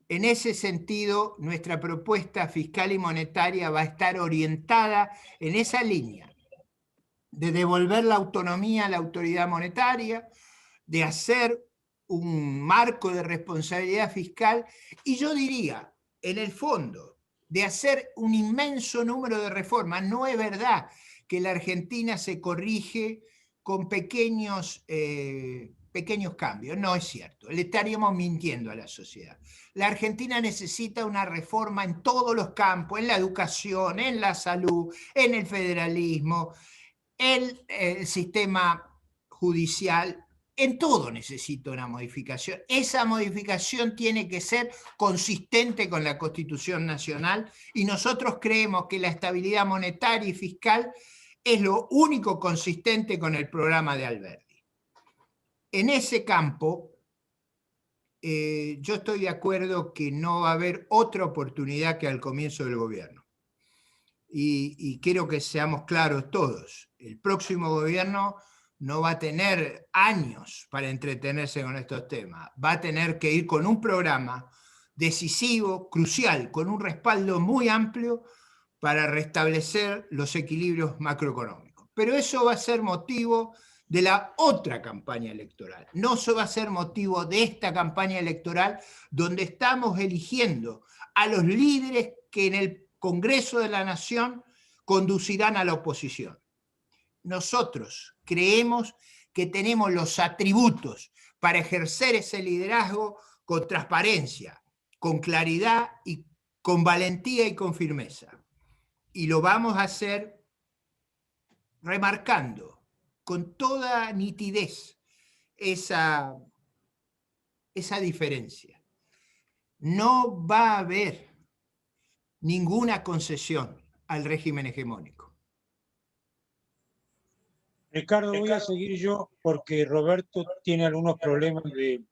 En ese sentido, nuestra propuesta fiscal y monetaria va a estar orientada en esa línea de devolver la autonomía a la autoridad monetaria, de hacer un marco de responsabilidad fiscal y yo diría, en el fondo, de hacer un inmenso número de reformas. No es verdad que la Argentina se corrige con pequeños cambios, no es cierto, le estaríamos mintiendo a la sociedad. La Argentina necesita una reforma en todos los campos, en la educación, en la salud, en el federalismo, en el sistema judicial. En todo necesita una modificación. Esa modificación tiene que ser consistente con la Constitución Nacional y nosotros creemos que la estabilidad monetaria y fiscal es lo único consistente con el programa de Alberdi. En ese campo, yo estoy de acuerdo que no va a haber otra oportunidad que al comienzo del gobierno. Y quiero que seamos claros todos. El próximo gobierno no va a tener años para entretenerse con estos temas. Va a tener que ir con un programa decisivo, crucial, con un respaldo muy amplio para restablecer los equilibrios macroeconómicos. Pero eso va a ser motivo de la otra campaña electoral. No eso va a ser motivo de esta campaña electoral donde estamos eligiendo a los líderes que en el Congreso de la Nación conducirán a la oposición. Nosotros creemos que tenemos los atributos para ejercer ese liderazgo con transparencia, con claridad y con valentía y con firmeza. Y lo vamos a hacer remarcando con toda nitidez esa diferencia. No va a haber ninguna concesión al régimen hegemónico. Ricardo, voy a seguir yo porque Roberto tiene algunos problemas de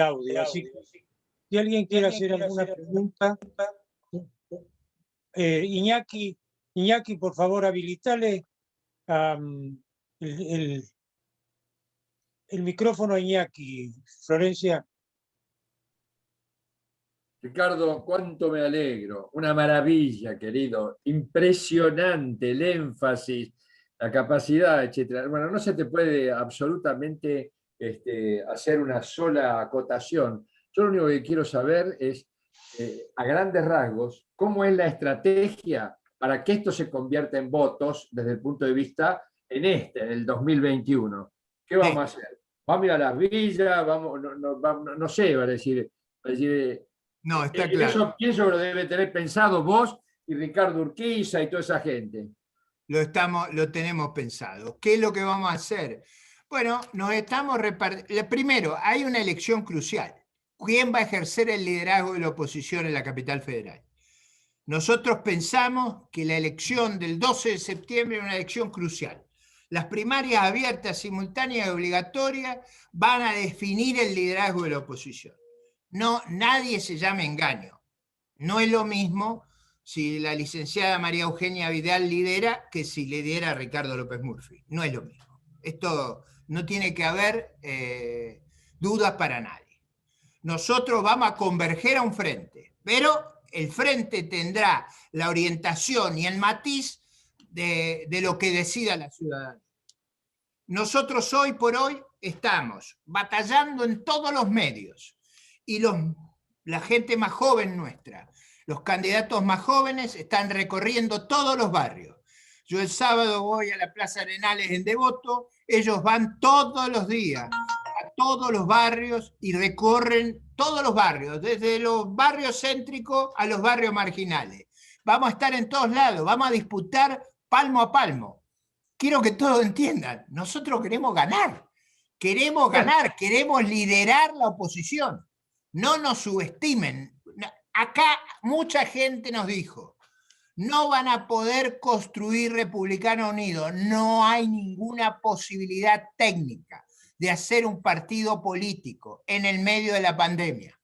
audio. Así que si alguien quiere hacer alguna pregunta, Iñaki, por favor, habilitale el micrófono a Iñaki. Florencia. Ricardo, cuánto me alegro. Una maravilla, querido. Impresionante el énfasis, la capacidad, etc. Bueno, no se te puede absolutamente hacer una sola acotación. Yo lo único que quiero saber es, a grandes rasgos, cómo es la estrategia para que esto se convierta en votos desde el punto de vista en el 2021. ¿Qué vamos a hacer? vamos a ir a las villas, vamos, no sé, va a decir, No, está claro. eso pienso que lo debe tener pensado vos y Ricardo Urquiza y toda esa gente. Lo tenemos pensado. ¿Qué es lo que vamos a hacer? Bueno, nos estamos repartiendo. Primero, hay una elección crucial. ¿Quién va a ejercer el liderazgo de la oposición en la capital federal? Nosotros pensamos que la elección del 12 de septiembre es una elección crucial. Las primarias abiertas, simultáneas y obligatorias van a definir el liderazgo de la oposición. No, nadie se llama engaño. No es lo mismo si la licenciada María Eugenia Vidal lidera que si lidera Ricardo López Murphy. No es lo mismo. Esto no tiene que haber dudas para nadie. Nosotros vamos a converger a un frente, pero el frente tendrá la orientación y el matiz de lo que decida la ciudadanía. Nosotros hoy por hoy estamos batallando en todos los medios y la gente más joven nuestra, los candidatos más jóvenes están recorriendo todos los barrios. Yo el sábado voy a la Plaza Arenales en Devoto, ellos van todos los días a todos los barrios y recorren todos los barrios, desde los barrios céntricos a los barrios marginales. Vamos a estar en todos lados, vamos a disputar palmo a palmo. Quiero que todos entiendan, nosotros queremos ganar, queremos liderar la oposición. No nos subestimen. Acá mucha gente nos dijo, no van a poder construir Republicano Unido, no hay ninguna posibilidad técnica de hacer un partido político en el medio de la pandemia.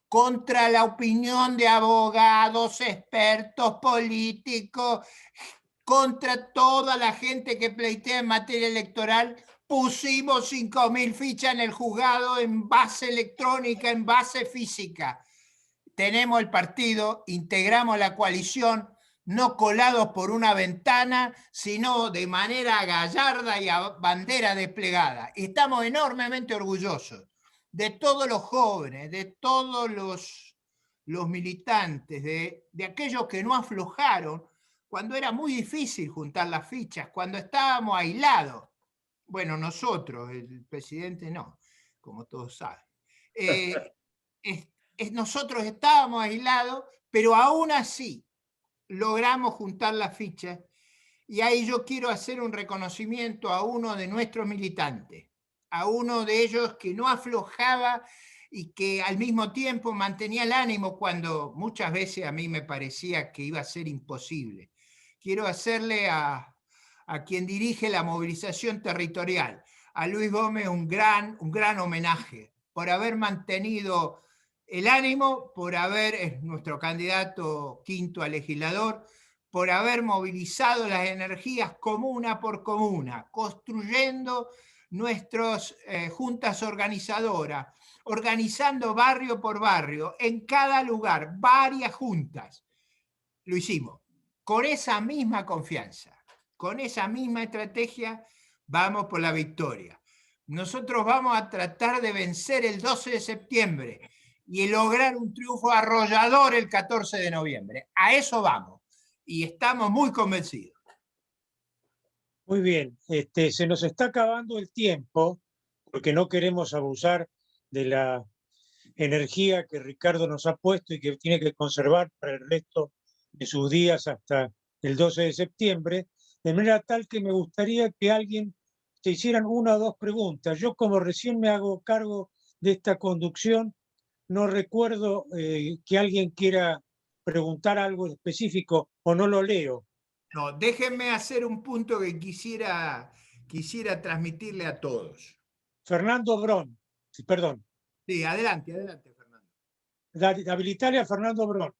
Contra la opinión de abogados, expertos, políticos, contra toda la gente que pleitea en materia electoral, pusimos 5.000 fichas en el juzgado en base electrónica, en base física. Tenemos el partido, integramos la coalición, no colados por una ventana, sino de manera gallarda y a bandera desplegada. Y estamos enormemente orgullosos de todos los jóvenes, de todos los militantes, de aquellos que no aflojaron cuando era muy difícil juntar las fichas, cuando estábamos aislados. Bueno, nosotros, el presidente no, como todos saben. Nosotros estábamos aislados, pero aún así logramos juntar las fichas, y ahí yo quiero hacer un reconocimiento a uno de nuestros militantes, a uno de ellos que no aflojaba y que al mismo tiempo mantenía el ánimo cuando muchas veces a mí me parecía que iba a ser imposible. Quiero hacerle a quien dirige la movilización territorial, a Luis Gómez, un gran homenaje por haber mantenido el ánimo, por haber, es nuestro candidato quinto a legislador, por haber movilizado las energías comuna por comuna, construyendo nuestras juntas organizadoras, organizando barrio por barrio, en cada lugar, varias juntas. Lo hicimos con esa misma confianza, con esa misma estrategia, vamos por la victoria. Nosotros vamos a tratar de vencer el 12 de septiembre y lograr un triunfo arrollador el 14 de noviembre. A eso vamos y estamos muy convencidos. Muy bien, se nos está acabando el tiempo porque no queremos abusar de la energía que Ricardo nos ha puesto y que tiene que conservar para el resto de sus días hasta el 12 de septiembre, de manera tal que me gustaría que alguien se hicieran una o dos preguntas. Yo, como recién me hago cargo de esta conducción, no recuerdo que alguien quiera preguntar algo específico o no lo leo. No, déjenme hacer un punto que quisiera transmitirle a todos. Fernando Brón, perdón. Sí, adelante, Fernando. Habilitarle a Fernando Brón.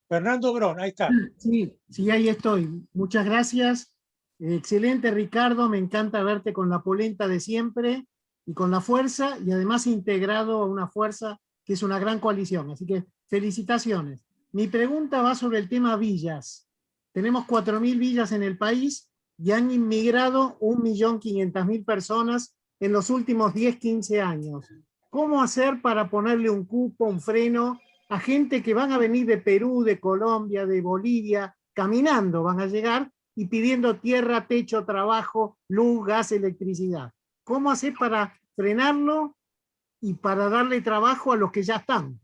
Fernando Brón, ahí está. Sí, ahí estoy. Muchas gracias. Excelente, Ricardo. Me encanta verte con la polenta de siempre y con la fuerza, y además integrado a una fuerza que es una gran coalición. Así que felicitaciones. Mi pregunta va sobre el tema villas. Tenemos 4.000 villas en el país y han inmigrado 1.500.000 personas en los últimos 10, 15 años. ¿Cómo hacer para ponerle un cupo, un freno a gente que van a venir de Perú, de Colombia, de Bolivia, caminando van a llegar y pidiendo tierra, techo, trabajo, luz, gas, electricidad. ¿Cómo hacer para frenarlo y para darle trabajo a los que ya están?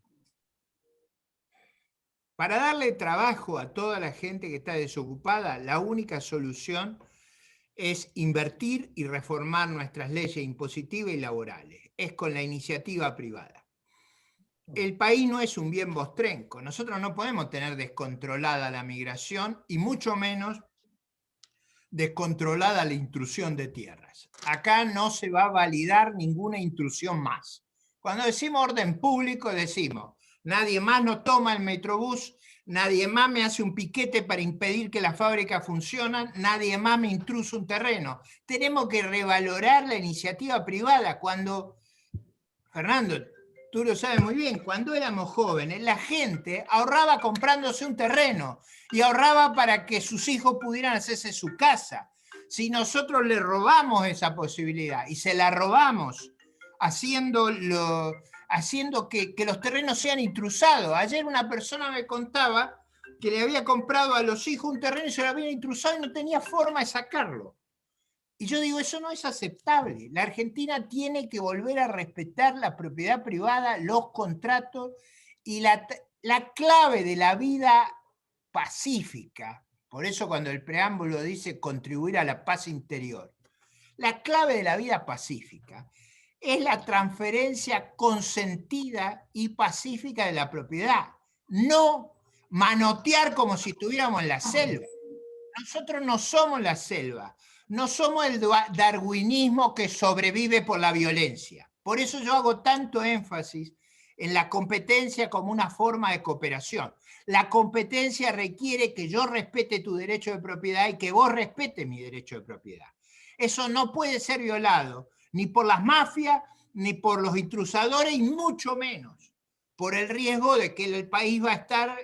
Para darle trabajo a toda la gente que está desocupada, la única solución es invertir y reformar nuestras leyes impositivas y laborales. Es con la iniciativa privada. El país no es un bien mostrenco. Nosotros no podemos tener descontrolada la migración y mucho menos descontrolada la intrusión de tierras. Acá no se va a validar ninguna intrusión más. Cuando decimos orden público, decimos, nadie más nos toma el Metrobús, nadie más me hace un piquete para impedir que las fábricas funcionen, nadie más me intrusa un terreno. Tenemos que revalorar la iniciativa privada. Cuando, Fernando, tú lo sabes muy bien, cuando éramos jóvenes, la gente ahorraba comprándose un terreno y ahorraba para que sus hijos pudieran hacerse su casa. Si nosotros le robamos esa posibilidad y se la robamos haciendo que los terrenos sean intrusados. Ayer una persona me contaba que le había comprado a los hijos un terreno y se lo habían intrusado y no tenía forma de sacarlo. Y yo digo, eso no es aceptable. La Argentina tiene que volver a respetar la propiedad privada, los contratos y la clave de la vida pacífica. Por eso cuando el preámbulo dice contribuir a la paz interior, la clave de la vida pacífica es la transferencia consentida y pacífica de la propiedad, no manotear como si estuviéramos en la selva. Nosotros no somos la selva, no somos el darwinismo que sobrevive por la violencia. Por eso yo hago tanto énfasis en la competencia como una forma de cooperación. La competencia requiere que yo respete tu derecho de propiedad y que vos respetes mi derecho de propiedad. Eso no puede ser violado ni por las mafias, ni por los intrusadores, y mucho menos por el riesgo de que el país va a estar,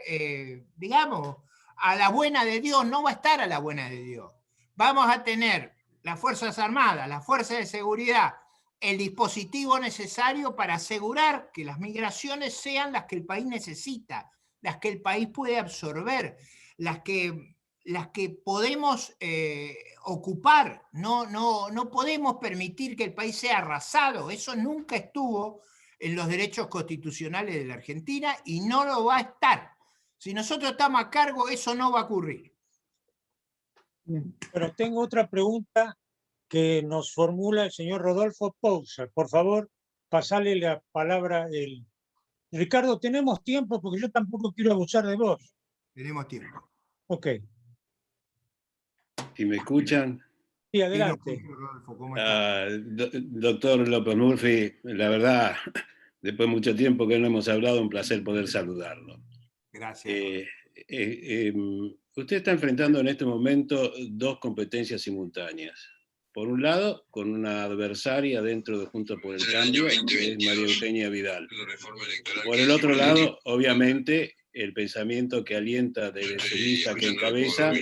digamos, a la buena de Dios. No va a estar a la buena de Dios. Vamos a tener las Fuerzas Armadas, las Fuerzas de Seguridad, el dispositivo necesario para asegurar que las migraciones sean las que el país necesita, las que el país puede absorber, las que podemos ocupar. No podemos permitir que el país sea arrasado. Eso nunca estuvo en los derechos constitucionales de la Argentina y no lo va a estar. Si nosotros estamos a cargo, eso no va a ocurrir. Bien. Pero tengo otra pregunta que nos formula el señor Rodolfo Pousa. Por favor, pasale la palabra. Ricardo, tenemos tiempo porque yo tampoco quiero abusar de vos. Tenemos tiempo. Ok. ¿Y me escuchan? Sí, adelante. Doctor López Murphy, la verdad, después de mucho tiempo que no hemos hablado, un placer poder saludarlo. Gracias. Usted está enfrentando en este momento dos competencias simultáneas. Por un lado, con una adversaria dentro de Juntos por el Cambio, que es María Eugenia Vidal. Por el otro lado, obviamente, el pensamiento que alienta desde su lista que encabeza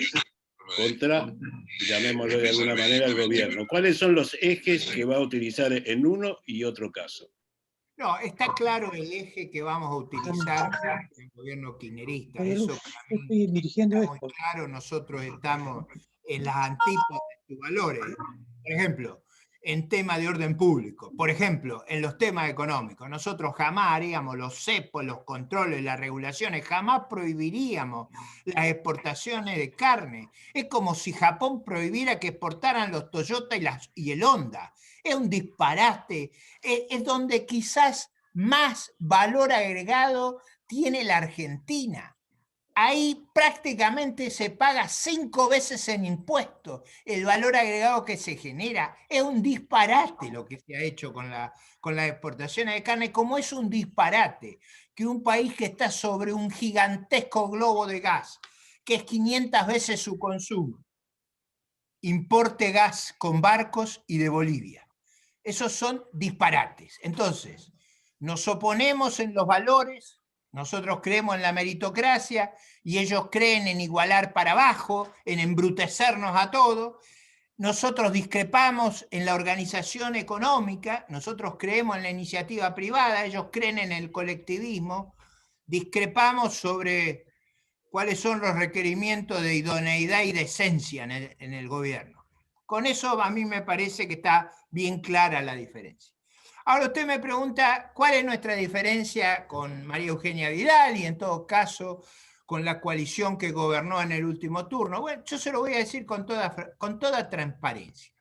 contra, llamémoslo de alguna manera, el gobierno. ¿Cuáles son los ejes que va a utilizar en uno y otro caso? No, está claro el eje que vamos a utilizar el gobierno kirchnerista. Eso estoy dirigiendo está muy claro. Nosotros estamos en las antípodas de sus valores. Por ejemplo, en tema de orden público. Por ejemplo, en los temas económicos. Nosotros jamás haríamos los cepos, los controles, las regulaciones, jamás prohibiríamos las exportaciones de carne. Es como si Japón prohibiera que exportaran los Toyota y el Honda. Es un disparate. Es donde quizás más valor agregado tiene la Argentina. Ahí prácticamente se paga 5 veces en impuestos el valor agregado que se genera. Es un disparate lo que se ha hecho con las exportaciones de carne, como es un disparate que un país que está sobre un gigantesco globo de gas, que es 500 veces su consumo, importe gas con barcos y de Bolivia. Esos son disparates. Entonces, nos oponemos en los valores. Nosotros creemos en la meritocracia y ellos creen en igualar para abajo, en embrutecernos a todos. Nosotros discrepamos en la organización económica, nosotros creemos en la iniciativa privada, ellos creen en el colectivismo. discrepamos sobre cuáles son los requerimientos de idoneidad y decencia en el gobierno. Con eso a mí me parece que está bien clara la diferencia. Ahora usted me pregunta cuál es nuestra diferencia con María Eugenia Vidal y en todo caso con la coalición que gobernó en el último turno. Bueno, yo se lo voy a decir con toda transparencia.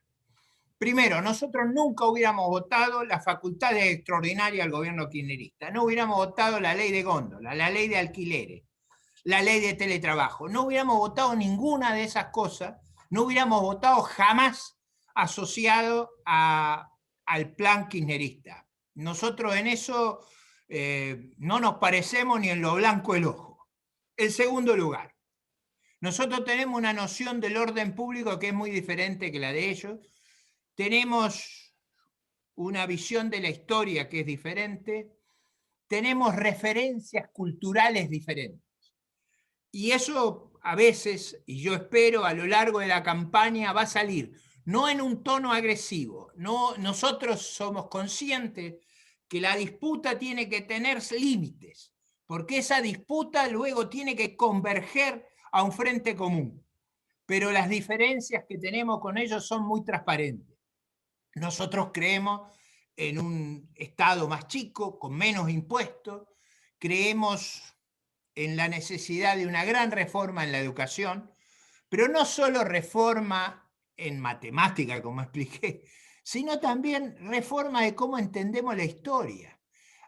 Primero, nosotros nunca hubiéramos votado las facultades extraordinarias del gobierno kirchnerista. No hubiéramos votado la ley de góndola, la ley de alquileres, la ley de teletrabajo. No hubiéramos votado ninguna de esas cosas. No hubiéramos votado jamás asociado al plan kirchnerista. Nosotros en eso no nos parecemos ni en lo blanco el ojo. En segundo lugar, nosotros tenemos una noción del orden público que es muy diferente que la de ellos. Tenemos una visión de la historia que es diferente. Tenemos referencias culturales diferentes. Y eso a veces, y yo espero a lo largo de la campaña, va a salir, no en un tono agresivo. No, nosotros somos conscientes que la disputa tiene que tener límites, porque esa disputa luego tiene que converger a un frente común. Pero las diferencias que tenemos con ellos son muy transparentes. Nosotros creemos en un Estado más chico, con menos impuestos, creemos en la necesidad de una gran reforma en la educación, pero no solo reforma en matemática, como expliqué, sino también reforma de cómo entendemos la historia.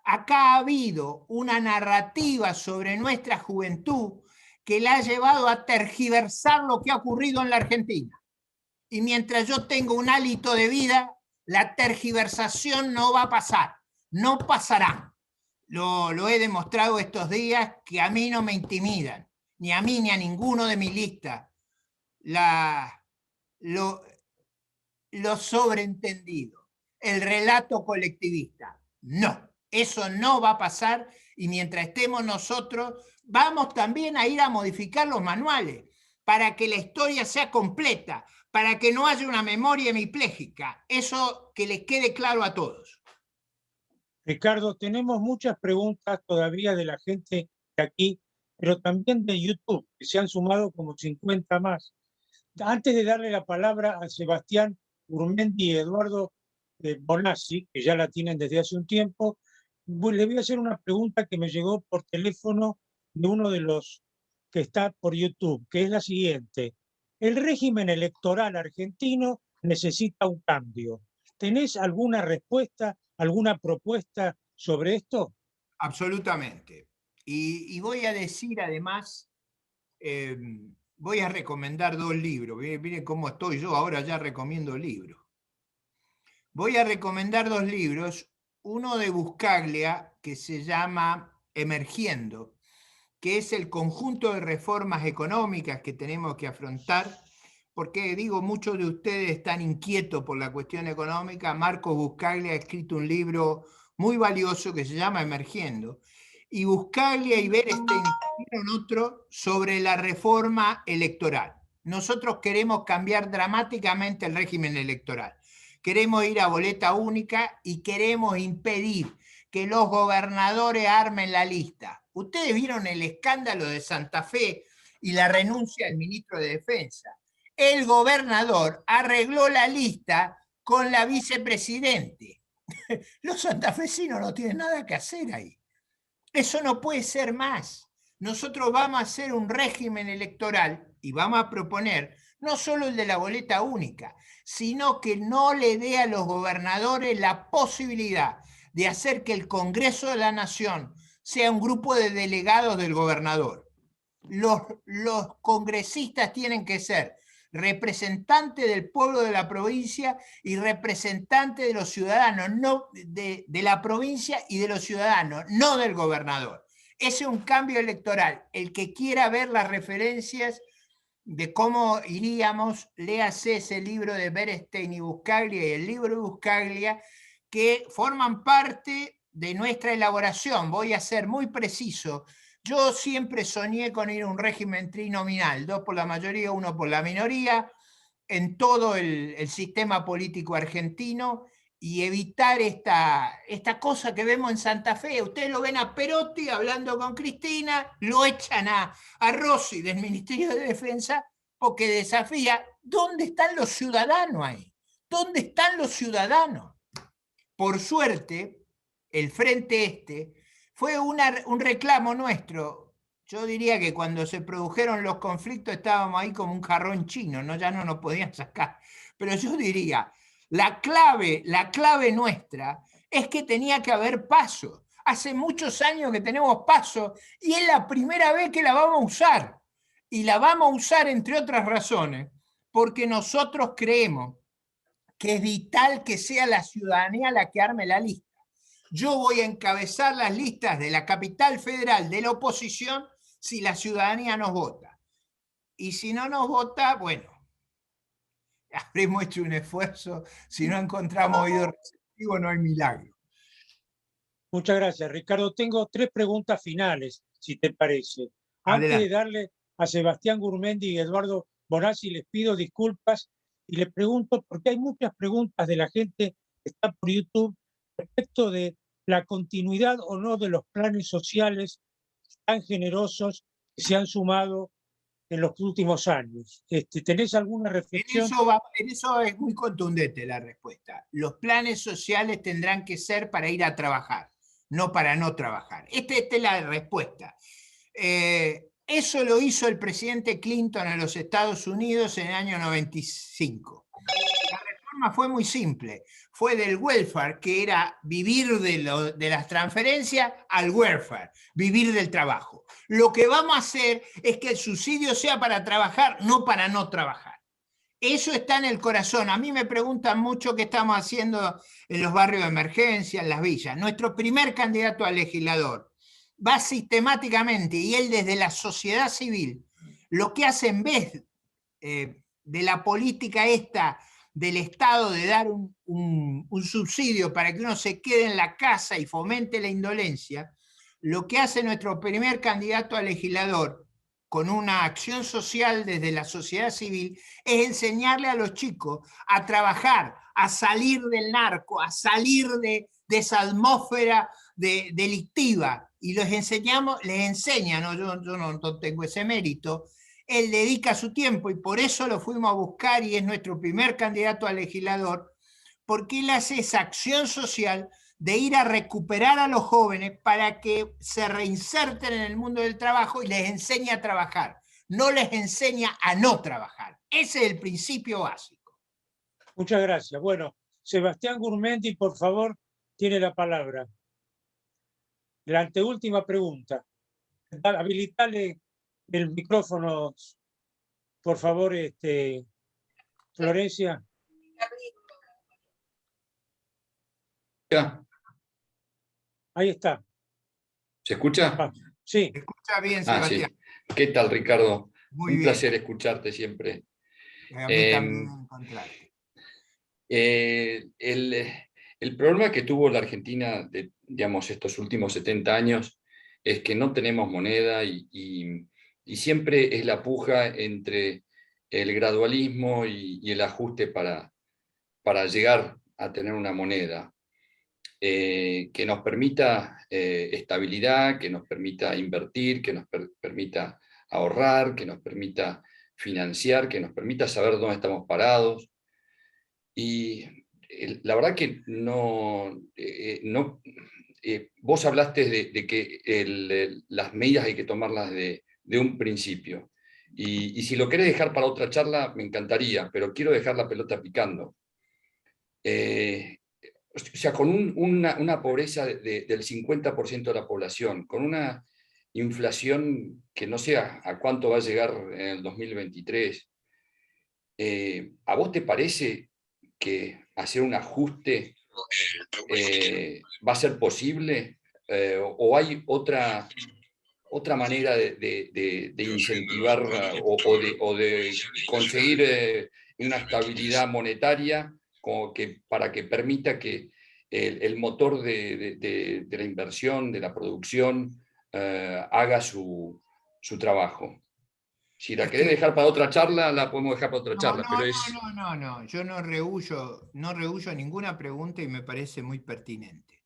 Acá ha habido una narrativa sobre nuestra juventud que la ha llevado a tergiversar lo que ha ocurrido en la Argentina. Y mientras yo tengo un hálito de vida, la tergiversación no va a pasar, no pasará. Lo he demostrado estos días que a mí no me intimidan, ni a mí ni a ninguno de mi lista, lo sobreentendido, el relato colectivista. No, eso no va a pasar y mientras estemos nosotros vamos también a ir a modificar los manuales para que la historia sea completa, para que no haya una memoria hemipléjica. Eso que les quede claro a todos. Ricardo, tenemos muchas preguntas todavía de la gente de aquí, pero también de YouTube, que se han sumado como 50 más. Antes de darle la palabra a Sebastián Urmendi y Eduardo Bonazzi, que ya la tienen desde hace un tiempo, le voy a hacer una pregunta que me llegó por teléfono de uno de los que está por YouTube, que es la siguiente. El régimen electoral argentino necesita un cambio. ¿Tenés alguna respuesta, alguna propuesta sobre esto? Absolutamente. Y voy a decir además, voy a recomendar 2 libros. Miren cómo estoy yo, ahora ya recomiendo libros. Voy a recomendar 2 libros, uno de Buscaglia que se llama Emergiendo, que es el conjunto de reformas económicas que tenemos que afrontar, porque digo, muchos de ustedes están inquietos por la cuestión económica. Marcos Buscaglia ha escrito un libro muy valioso que se llama Emergiendo, y Buscaglia y Berenstein escribieron otro sobre la reforma electoral. Nosotros queremos cambiar dramáticamente el régimen electoral. Queremos ir a boleta única y queremos impedir que los gobernadores armen la lista. Ustedes vieron el escándalo de Santa Fe y la renuncia del ministro de Defensa. El gobernador arregló la lista con la vicepresidente. Los santafesinos no tienen nada que hacer ahí. Eso no puede ser más. Nosotros vamos a hacer un régimen electoral y vamos a proponer no solo el de la boleta única, sino que no le dé a los gobernadores la posibilidad de hacer que el Congreso de la Nación sea un grupo de delegados del gobernador. Los congresistas tienen que ser representantes del pueblo de la provincia y representantes de los ciudadanos, no de la provincia y de los ciudadanos, no del gobernador. Ese es un cambio electoral. El que quiera ver las referencias de cómo iríamos, léase ese libro de Berenstein y Buscaglia y el libro de Buscaglia, que forman parte de nuestra elaboración. Voy a ser muy preciso. Yo siempre soñé con ir a un régimen trinominal, 2 por la mayoría, 1 por la minoría, en todo el sistema político argentino, y evitar esta cosa que vemos en Santa Fe. Ustedes lo ven a Perotti hablando con Cristina, lo echan a Rossi del Ministerio de Defensa porque desafía. ¿Dónde están los ciudadanos ahí? ¿Dónde están los ciudadanos? Por suerte, el Frente fue un reclamo nuestro. Yo diría que cuando se produjeron los conflictos estábamos ahí como un jarrón chino, ¿no? Ya no nos podían sacar. Pero yo diría, la clave nuestra es que tenía que haber paso. Hace muchos años que tenemos paso y es la primera vez que la vamos a usar. Y la vamos a usar, entre otras razones, porque nosotros creemos que es vital que sea la ciudadanía la que arme la lista. Yo voy a encabezar las listas de la capital federal de la oposición si la ciudadanía nos vota. Y si no nos vota, bueno, habremos hecho un esfuerzo. Si no encontramos oído receptivo, no hay milagro. Muchas gracias, Ricardo. Tengo 3 preguntas finales, si te parece. Antes Adelante. de darle a Sebastián Gurmendi y Eduardo Bonazzi, les pido disculpas y les pregunto, porque hay muchas preguntas de la gente que está por YouTube respecto de la continuidad o no de los planes sociales tan generosos que se han sumado en los últimos años. ¿Tenés alguna reflexión? En eso es muy contundente la respuesta. Los planes sociales tendrán que ser para ir a trabajar, no para no trabajar. Esta es la respuesta. Eso lo hizo el presidente Clinton en los Estados Unidos en el año 95. La reforma fue muy simple. Fue del welfare, que era vivir de las transferencias, al welfare, vivir del trabajo. Lo que vamos a hacer es que el subsidio sea para trabajar, no para no trabajar. Eso está en el corazón. A mí me preguntan mucho qué estamos haciendo en los barrios de emergencia, en las villas. Nuestro primer candidato a legislador va sistemáticamente, y él desde la sociedad civil, lo que hace en vez de la política esta del Estado de dar un subsidio para que uno se quede en la casa y fomente la indolencia, lo que hace nuestro primer candidato a legislador con una acción social desde la sociedad civil es enseñarle a los chicos a trabajar, a salir del narco, a salir de esa atmósfera delictiva, y les enseña, ¿no? Yo no tengo ese mérito. Él dedica su tiempo y por eso lo fuimos a buscar y es nuestro primer candidato a legislador, porque él hace esa acción social de ir a recuperar a los jóvenes para que se reinserten en el mundo del trabajo y les enseña a trabajar, no les enseña a no trabajar. Ese es el principio básico. Muchas gracias. Bueno, Sebastián Gurmendi, por favor, tiene la palabra. La anteúltima pregunta. Habilitale el micrófono, por favor, Florencia. Ahí está. ¿Se escucha? Sí. Se escucha bien, Sebastián. Sí. ¿Qué tal, Ricardo? Muy Un bien. placer escucharte siempre. A mí también encontrarte. El problema que tuvo la Argentina, digamos, estos últimos 70 años, es que no tenemos moneda y siempre es la puja entre el gradualismo y el ajuste para llegar a tener una moneda que nos permita estabilidad, que nos permita invertir, que nos permita ahorrar, que nos permita financiar, que nos permita saber dónde estamos parados. Y la verdad que vos hablaste de que las medidas hay que tomarlas de un principio. Y si lo querés dejar para otra charla, me encantaría, pero quiero dejar la pelota picando. O sea, con una pobreza del 50% de la población, con una inflación que no sé a cuánto va a llegar en el 2023, ¿a vos te parece que hacer un ajuste va a ser posible? ¿O hay otra manera de incentivar o de conseguir una estabilidad monetaria para que permita que el motor de la inversión, de la producción, haga su trabajo? Si la querés dejar para otra charla, la podemos dejar para otra charla, No, pero no, es... no, yo no rehuyo ninguna pregunta y me parece muy pertinente.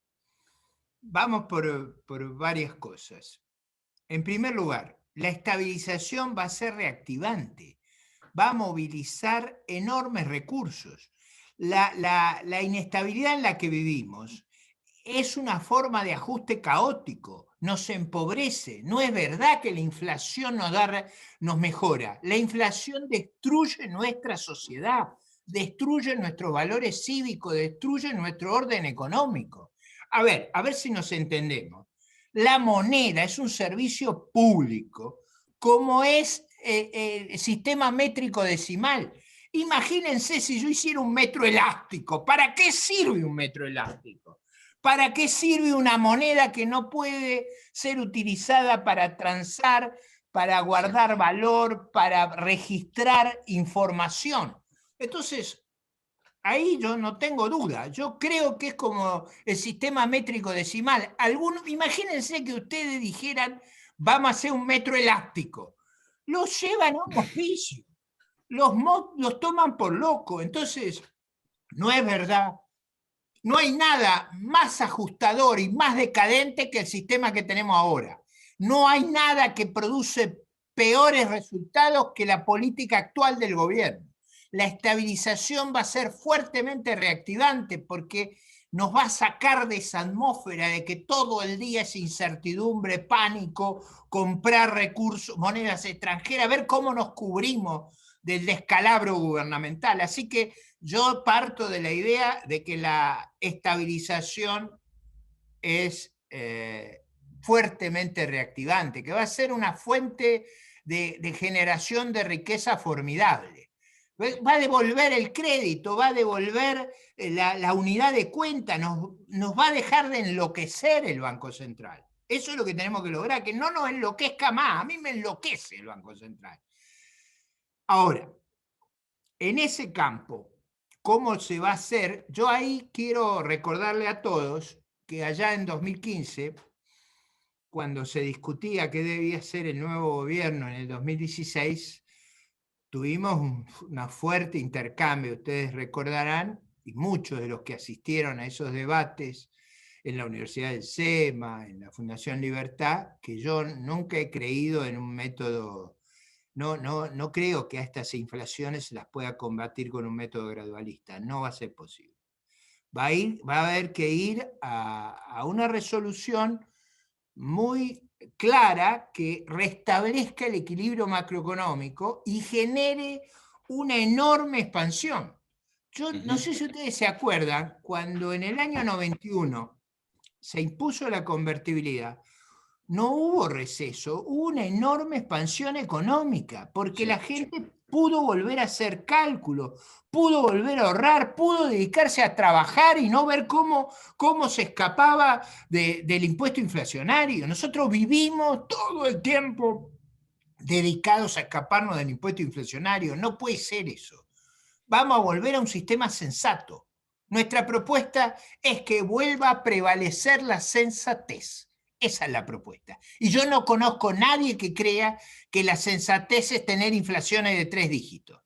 Vamos por varias cosas. En primer lugar, la estabilización va a ser reactivante, va a movilizar enormes recursos. La inestabilidad en la que vivimos es una forma de ajuste caótico, nos empobrece. No es verdad que la inflación nos mejora. La inflación destruye nuestra sociedad, destruye nuestros valores cívicos, destruye nuestro orden económico. A ver si nos entendemos. La moneda es un servicio público, como es el sistema métrico decimal. Imagínense si yo hiciera un metro elástico. ¿Para qué sirve un metro elástico? ¿Para qué sirve una moneda que no puede ser utilizada para transar, para guardar valor, para registrar información? Entonces, ahí yo no tengo duda. Yo creo que es como el sistema métrico decimal. Imagínense que ustedes dijeran, vamos a hacer un metro elástico. Los llevan a un hospicio. Los toman por loco. Entonces, no es verdad. No hay nada más ajustador y más decadente que el sistema que tenemos ahora. No hay nada que produce peores resultados que la política actual del gobierno. La estabilización va a ser fuertemente reactivante porque nos va a sacar de esa atmósfera de que todo el día es incertidumbre, pánico, comprar recursos, monedas extranjeras, ver cómo nos cubrimos del descalabro gubernamental. Así que yo parto de la idea de que la estabilización es fuertemente reactivante, que va a ser una fuente de generación de riqueza formidable. Va a devolver el crédito, va a devolver la unidad de cuenta, nos va a dejar de enloquecer el Banco Central. Eso es lo que tenemos que lograr, que no nos enloquezca más. A mí me enloquece el Banco Central. Ahora, en ese campo, ¿cómo se va a hacer? Yo ahí quiero recordarle a todos que allá en 2015, cuando se discutía qué debía ser el nuevo gobierno en el 2016, tuvimos un fuerte intercambio, ustedes recordarán, y muchos de los que asistieron a esos debates en la Universidad del SEMA, en la Fundación Libertad, que yo nunca he creído en un método. No creo que a estas inflaciones se las pueda combatir con un método gradualista, no va a ser posible. Va a haber que ir a una resolución muy clara que restablezca el equilibrio macroeconómico y genere una enorme expansión. Yo no sé si ustedes se acuerdan, cuando en el año 91 se impuso la convertibilidad, no hubo receso, hubo una enorme expansión económica, porque la gente pudo volver a hacer cálculo, pudo volver a ahorrar, pudo dedicarse a trabajar y no ver cómo se escapaba del impuesto inflacionario. Nosotros vivimos todo el tiempo dedicados a escaparnos del impuesto inflacionario. No puede ser eso. Vamos a volver a un sistema sensato. Nuestra propuesta es que vuelva a prevalecer la sensatez. Esa es la propuesta. Y yo no conozco a nadie que crea que la sensatez es tener inflaciones de 3 dígitos.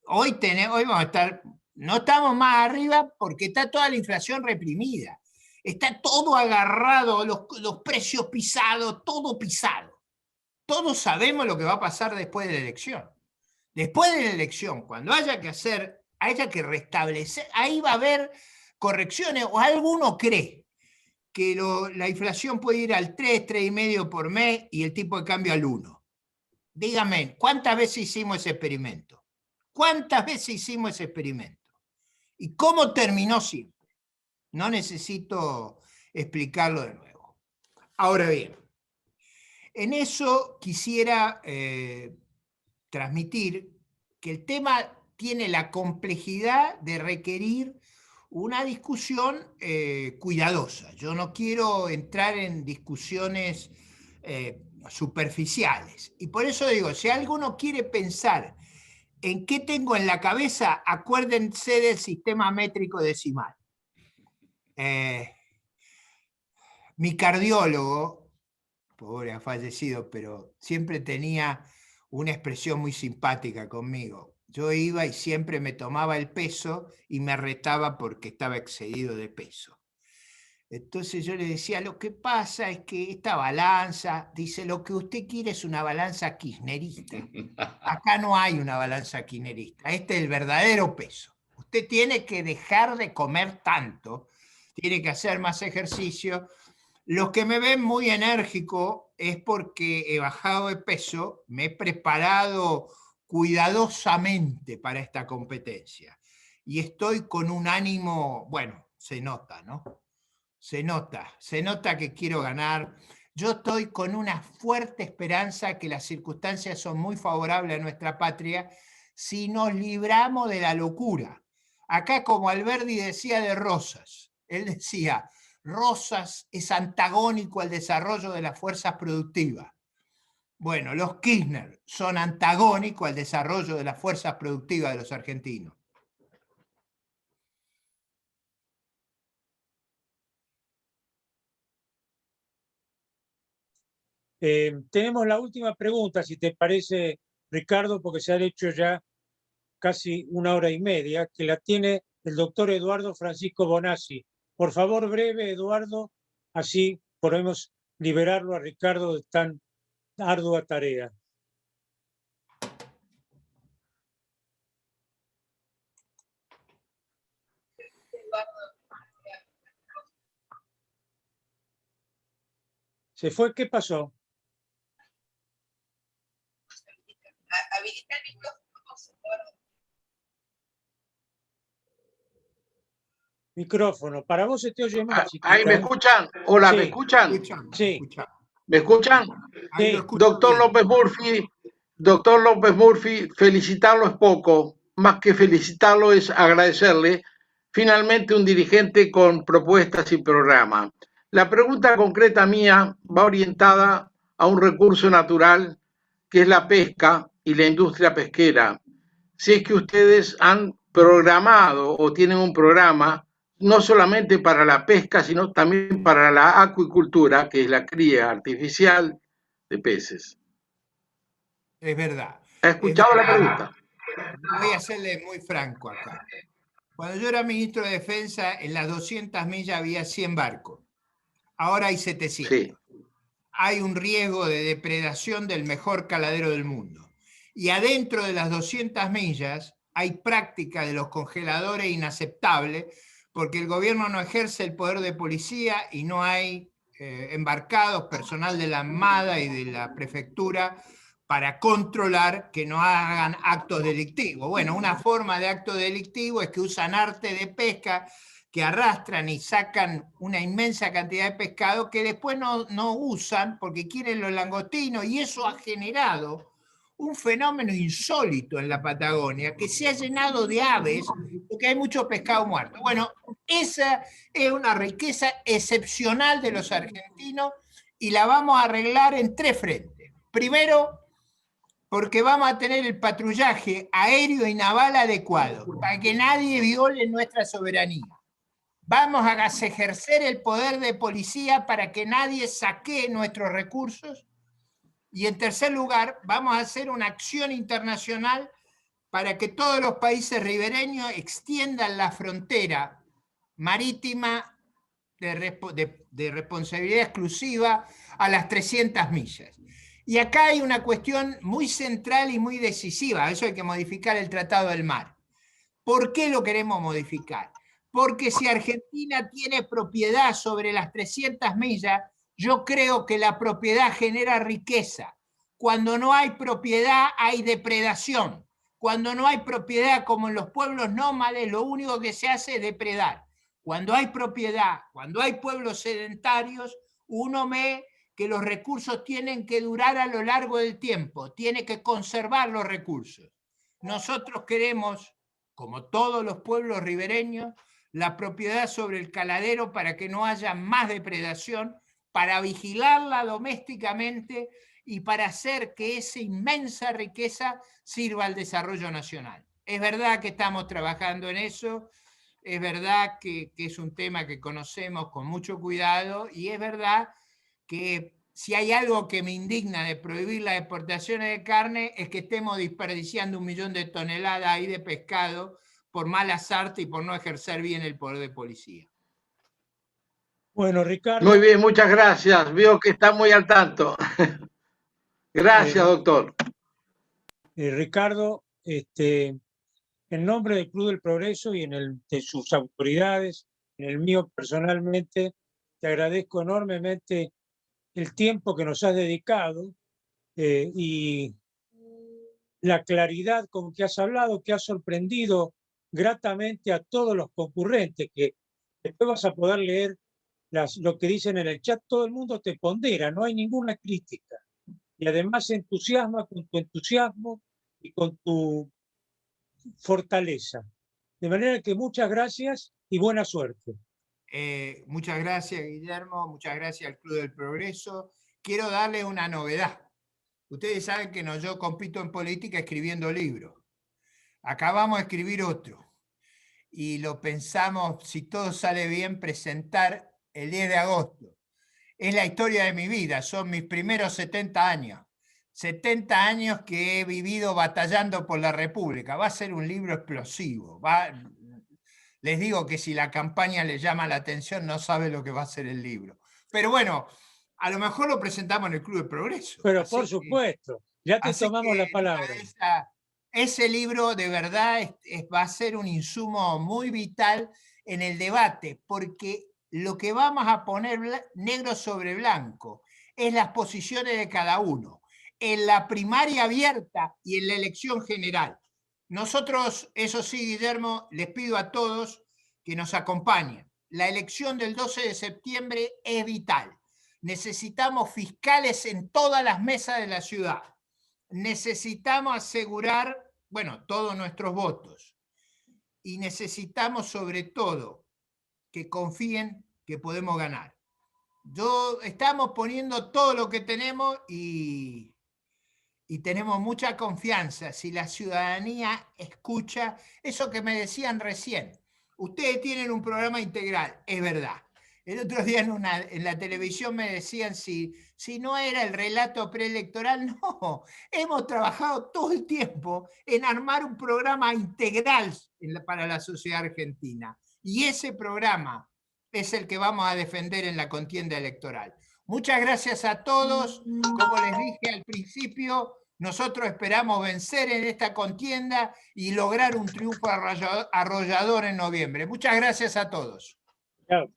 Hoy vamos a estar, no estamos más arriba porque está toda la inflación reprimida. Está todo agarrado, los precios pisados, todo pisado. Todos sabemos lo que va a pasar después de la elección. Después de la elección, cuando haya que restablecer, ahí va a haber correcciones, o alguno cree que la inflación puede ir al 3, 3,5 por mes y el tipo de cambio al 1. Dígame, ¿cuántas veces hicimos ese experimento? ¿Cuántas veces hicimos ese experimento? ¿Y cómo terminó siempre? No necesito explicarlo de nuevo. Ahora bien, en eso quisiera transmitir que el tema tiene la complejidad de requerir una discusión cuidadosa. Yo no quiero entrar en discusiones superficiales. Y por eso digo, si alguno quiere pensar en qué tengo en la cabeza, acuérdense del sistema métrico decimal. Mi cardiólogo, pobre, ha fallecido, pero siempre tenía una expresión muy simpática conmigo. Yo iba y siempre me tomaba el peso y me retaba porque estaba excedido de peso. Entonces yo le decía, lo que pasa es que esta balanza, dice, lo que usted quiere es una balanza kirchnerista. Acá no hay una balanza kirchnerista, este es el verdadero peso. Usted tiene que dejar de comer tanto, tiene que hacer más ejercicio. Los que me ven muy enérgico es porque he bajado de peso, me he preparado cuidadosamente para esta competencia y estoy con un ánimo, bueno, se nota, ¿no? Se nota que quiero ganar. Yo estoy con una fuerte esperanza que las circunstancias son muy favorables a nuestra patria si nos libramos de la locura. Acá, como Alberdi decía de Rosas, él decía, Rosas es antagónico al desarrollo de las fuerzas productivas. Bueno, los Kirchner son antagónicos al desarrollo de las fuerzas productivas de los argentinos. Tenemos la última pregunta, si te parece, Ricardo, porque se han hecho ya casi 1 hora y media, que la tiene el doctor Eduardo Francisco Bonazzi. Por favor, breve, Eduardo, así podemos liberarlo a Ricardo de tan ardua tarea. ¿Se fue? ¿Qué pasó? Habilitar el micrófono. Micrófono. Para vos se te oye más. Ahí me escuchan. Hola, ¿me escuchan? Sí. ¿Me escuchan? Sí. Doctor López Murphy, felicitarlo es poco, más que felicitarlo es agradecerle. Finalmente un dirigente con propuestas y programa. La pregunta concreta mía va orientada a un recurso natural que es la pesca y la industria pesquera. Si es que ustedes han programado o tienen un programa no solamente para la pesca, sino también para la acuicultura, que es la cría artificial de peces. Es verdad. ¿Ha escuchado la pregunta? Voy a serle muy franco acá. Cuando yo era ministro de Defensa, en las 200 millas había 100 barcos. Ahora hay 700. Sí. Hay un riesgo de depredación del mejor caladero del mundo. Y adentro de las 200 millas hay práctica de los congeladores inaceptable porque el gobierno no ejerce el poder de policía y no hay embarcados, personal de la Armada y de la prefectura para controlar que no hagan actos delictivos. Bueno, una forma de acto delictivo es que usan arte de pesca, que arrastran y sacan una inmensa cantidad de pescado que después no usan porque quieren los langostinos, y eso ha generado un fenómeno insólito en la Patagonia, que se ha llenado de aves porque hay mucho pescado muerto. Bueno, esa es una riqueza excepcional de los argentinos y la vamos a arreglar en 3 frentes. Primero, porque vamos a tener el patrullaje aéreo y naval adecuado para que nadie viole nuestra soberanía. Vamos a ejercer el poder de policía para que nadie saquee nuestros recursos. Y en tercer lugar, vamos a hacer una acción internacional para que todos los países ribereños extiendan la frontera marítima de responsabilidad exclusiva a las 300 millas. Y acá hay una cuestión muy central y muy decisiva. Eso hay que modificar el Tratado del Mar. ¿Por qué lo queremos modificar? Porque si Argentina tiene propiedad sobre las 300 millas, yo creo que la propiedad genera riqueza. Cuando no hay propiedad, hay depredación. Cuando no hay propiedad, como en los pueblos nómades, lo único que se hace es depredar. Cuando hay propiedad, cuando hay pueblos sedentarios, uno ve que los recursos tienen que durar a lo largo del tiempo, tiene que conservar los recursos. Nosotros queremos, como todos los pueblos ribereños, la propiedad sobre el caladero para que no haya más depredación, para vigilarla domésticamente y para hacer que esa inmensa riqueza sirva al desarrollo nacional. Es verdad que estamos trabajando en eso, es verdad que es un tema que conocemos con mucho cuidado y es verdad que si hay algo que me indigna de prohibir las exportaciones de carne, es que estemos desperdiciando 1 millón de toneladas ahí de pescado por malas artes y por no ejercer bien el poder de policía. Bueno, Ricardo. Muy bien, muchas gracias. Veo que está muy al tanto. Gracias, doctor. Ricardo, en nombre del Club del Progreso y de sus autoridades, en el mío personalmente, te agradezco enormemente el tiempo que nos has dedicado y la claridad con que has hablado, que has sorprendido gratamente a todos los concurrentes, que después vas a poder leer lo que dicen en el chat. Todo el mundo te pondera, no hay ninguna crítica. Y además se entusiasma con tu entusiasmo y con tu fortaleza. De manera que muchas gracias y buena suerte. Muchas gracias, Guillermo. Muchas gracias al Club del Progreso. Quiero darle una novedad. Ustedes saben que yo compito en política escribiendo libros. Acabamos de escribir otro. Y lo pensamos, si todo sale bien, presentar el 10 de agosto. Es la historia de mi vida. Son mis primeros 70 años. 70 años que he vivido batallando por la República. Va a ser un libro explosivo. Les digo que si la campaña les llama la atención, no sabe lo que va a ser el libro. Pero bueno, a lo mejor lo presentamos en el Club de Progreso. Pero por supuesto, ya te tomamos la palabra. Ese libro de verdad va a ser un insumo muy vital en el debate, porque lo que vamos a poner negro sobre blanco es las posiciones de cada uno, en la primaria abierta y en la elección general. Nosotros, eso sí, Guillermo, les pido a todos que nos acompañen. La elección del 12 de septiembre es vital. Necesitamos fiscales en todas las mesas de la ciudad. Necesitamos asegurar, todos nuestros votos. Y necesitamos, sobre todo, que confíen que podemos ganar. Estamos poniendo todo lo que tenemos y tenemos mucha confianza. Si la ciudadanía escucha eso que me decían recién, ustedes tienen un programa integral, es verdad. El otro día en la televisión me decían si no era el relato preelectoral. No, hemos trabajado todo el tiempo en armar un programa integral para la sociedad argentina. Y ese programa es el que vamos a defender en la contienda electoral. Muchas gracias a todos. Como les dije al principio, nosotros esperamos vencer en esta contienda y lograr un triunfo arrollador en noviembre. Muchas gracias a todos. Chao.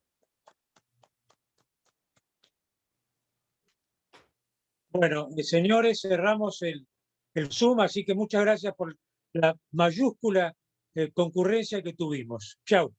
Bueno, señores, cerramos el Zoom, así que muchas gracias por la mayúscula concurrencia que tuvimos. Chao.